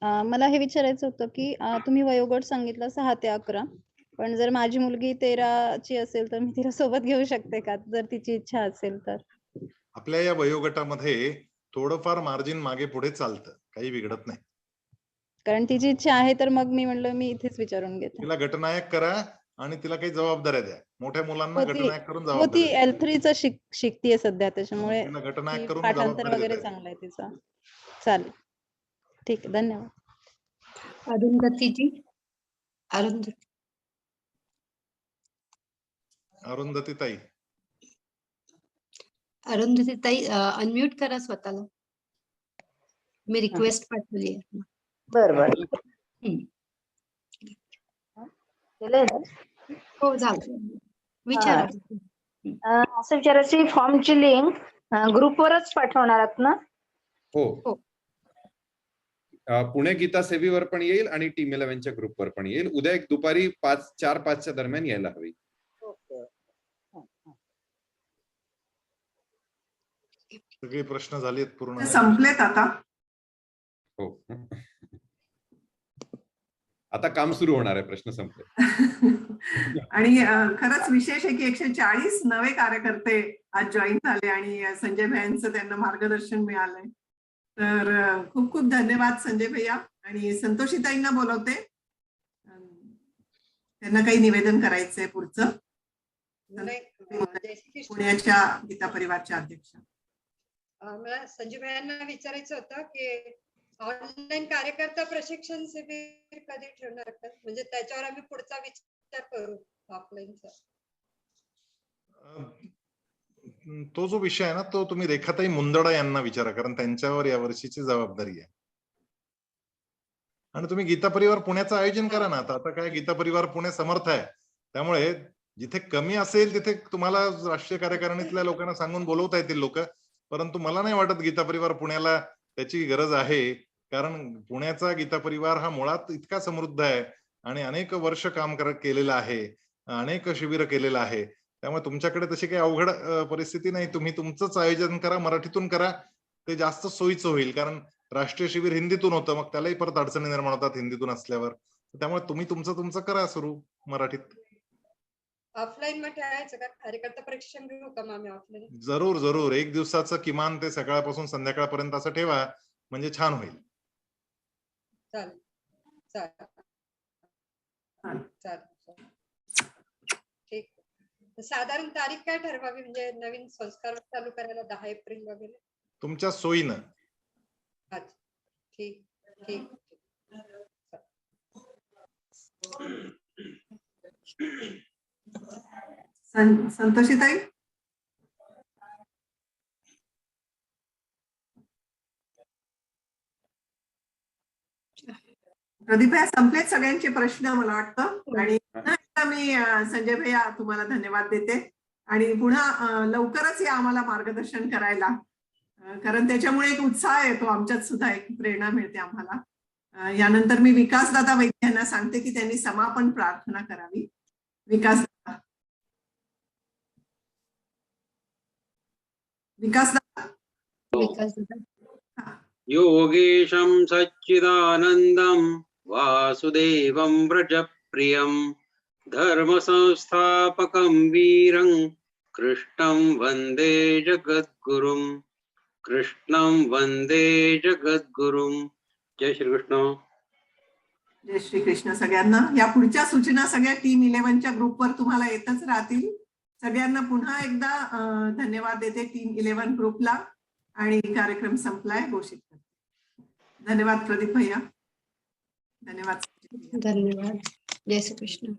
[SPEAKER 19] मला हे विचारायचं होतं की तुम्ही वयोगट सांगितलं 6 ते 11, पण जर माझी मुलगी 13ची असेल तर मी तिला सोबत घेऊ शकते का, जर तिची इच्छा असेल तर?
[SPEAKER 4] आपल्या या वयोगटामध्ये थोडंफार मार्जिन मागे पुढे चालतं, काही बिघडत नाही.
[SPEAKER 19] कारण तिची इच्छा आहे तर मग मी म्हणलं मी इथेच विचारून घेते.
[SPEAKER 4] तिला गटनायक करा आणि तिला काही जबाबदाऱ्या द्या. मोठ्या मुलांना गटनायक करून
[SPEAKER 19] ती
[SPEAKER 4] जबाबदाऱ्या द्या.
[SPEAKER 19] L3चं शिकतीये सध्या, त्याच्यामुळे
[SPEAKER 4] तिला गटनायक
[SPEAKER 19] ती
[SPEAKER 4] करून
[SPEAKER 19] पाठांतर
[SPEAKER 4] जबाबदारी
[SPEAKER 19] वगैरे
[SPEAKER 4] देता येईल.
[SPEAKER 19] चांगलं आहे तिचं. चालेल, ठीक आहे, धन्यवाद.
[SPEAKER 4] अरुंधती ताई.
[SPEAKER 5] अरुंधती ताई अनम्यूट करा स्वतःला. मी रिक्वेस्ट पाठवली आहे.
[SPEAKER 2] बरं.
[SPEAKER 5] हो झालं. विचारा.
[SPEAKER 2] असं विचारायची फॉर्मची लिंक ग्रुपवरच पाठवणार आहात ना?
[SPEAKER 3] हो. पुणे गीता सेवीवर पण येईल आणि टीम 11च्या ग्रुपवर पण येईल. उद्या एक दुपारी 4-5च्या दरम्यान यायला हवी.
[SPEAKER 4] सगळे प्रश्न झालेत पूर्ण.
[SPEAKER 1] संपलेत आता.
[SPEAKER 3] हो. आता काम सुरू होणार आहे. प्रश्न संपले.
[SPEAKER 1] आणि खरंच विशेष आहे की 140 नवे कार्यकर्ते आज जॉईन झाले आणि संजय भैयांचं त्यांना मार्गदर्शन मिळालंय. तर खूप खूप धन्यवाद संजय भैया. आणि संतोषीताईंना बोलवते, त्यांना काही निवेदन करायचंय पुढचं. पुण्याच्या गीता परिवारच्या अध्यक्ष.
[SPEAKER 20] मला संजय भैयांना विचारायचं होतं की ऑनलाईन कार्यकर्ता प्रशिक्षण शिबिर कधी ठेवणार का, म्हणजे त्याच्यावर आम्ही पुढचा विचार करू ऑफलाईनचा.
[SPEAKER 4] तो जो विषय आहे ना, तो तुम्ही रेखाताई मुंदडा यांना विचारा, कारण त्यांच्यावर या वर्षीची जबाबदारी आहे. आणि तुम्ही गीता परिवार पुण्याचं आयोजन करा ना. आता काय गीता परिवार पुणे समर्थ आहे, त्यामुळे जिथे कमी असेल तिथे तुम्हाला राष्ट्रीय कार्यकारिणीतल्या लोकांना सांगून बोलवता येतील लोक. परंतु मला नाही वाटत गीता परिवार पुण्याला त्याची गरज आहे, कारण पुण्याचा गीता परिवार हा मुळात इतका समृद्ध आहे आणि अनेक वर्ष काम केलेलं आहे, अनेक शिबिर केलेलं आहे. त्यामुळे तुमच्याकडे तशी काही अवघड परिस्थिती नाही. तुम्ही तुमचंच आयोजन करा, मराठीतून करा, ते जास्त सोयीचं होईल. कारण राष्ट्रीय शिबिर हिंदीतून होतं, मग त्यालाही परत अडचणी निर्माण होतात हिंदीतून असल्यावर. त्यामुळे तुम्ही तुमचं करा सुरू मराठीत.
[SPEAKER 20] ऑफलाईन मध्ये ठेवायचं का कार्यकर्ता प्रशिक्षण घेऊ का आम्ही ऑफलाईन?
[SPEAKER 4] जरूर 1 दिवसाचं किमान ते सकाळपासून संध्याकाळपर्यंत असं ठेवा, म्हणजे छान होईल.
[SPEAKER 20] चालेल. ठीक. साधारण तारीख काय ठरवावी, म्हणजे नवीन संस्कार चालू करायला 10 एप्रिल वगैरे?
[SPEAKER 4] तुमच्या सोयीनं.
[SPEAKER 20] अच्छा, ठीक.
[SPEAKER 1] संतोषीताई. प्रदीप भैया संपलेत सगळ्यांचे प्रश्न मला वाटतं. आणि पुन्हा एकदा मी संजय भैया तुम्हाला धन्यवाद देते आणि पुन्हा लवकरच या आम्हाला मार्गदर्शन करायला, कारण त्याच्यामुळे एक उत्साह येतो, आमच्यात सुद्धा एक प्रेरणा मिळते आम्हाला. यानंतर मी विकासदादा वैद्य यांना सांगते की त्यांनी समापन प्रार्थना करावी. विकासदादा.
[SPEAKER 21] योगेशं सच्चिदानन्दं वासुदेवं व्रजप्रियं धर्मसंस्थापकं वीरं कृष्णं वन्दे जगद्गुरुं. कृष्णं वन्दे जगद्गुरुं. जय श्री कृष्ण.
[SPEAKER 1] जय श्री कृष्ण सगळ्यांना. या पुढच्या सूचना सगळ्या टीम 11च्या ग्रुपवर तुम्हाला येतच राहतील. सगळ्यांना पुन्हा एकदा धन्यवाद देते टीम 11 ग्रुपला आणि कार्यक्रम संपलाय घोषित करते. धन्यवाद प्रदीप भैया. धन्यवाद.
[SPEAKER 5] धन्यवाद. जय श्री कृष्ण.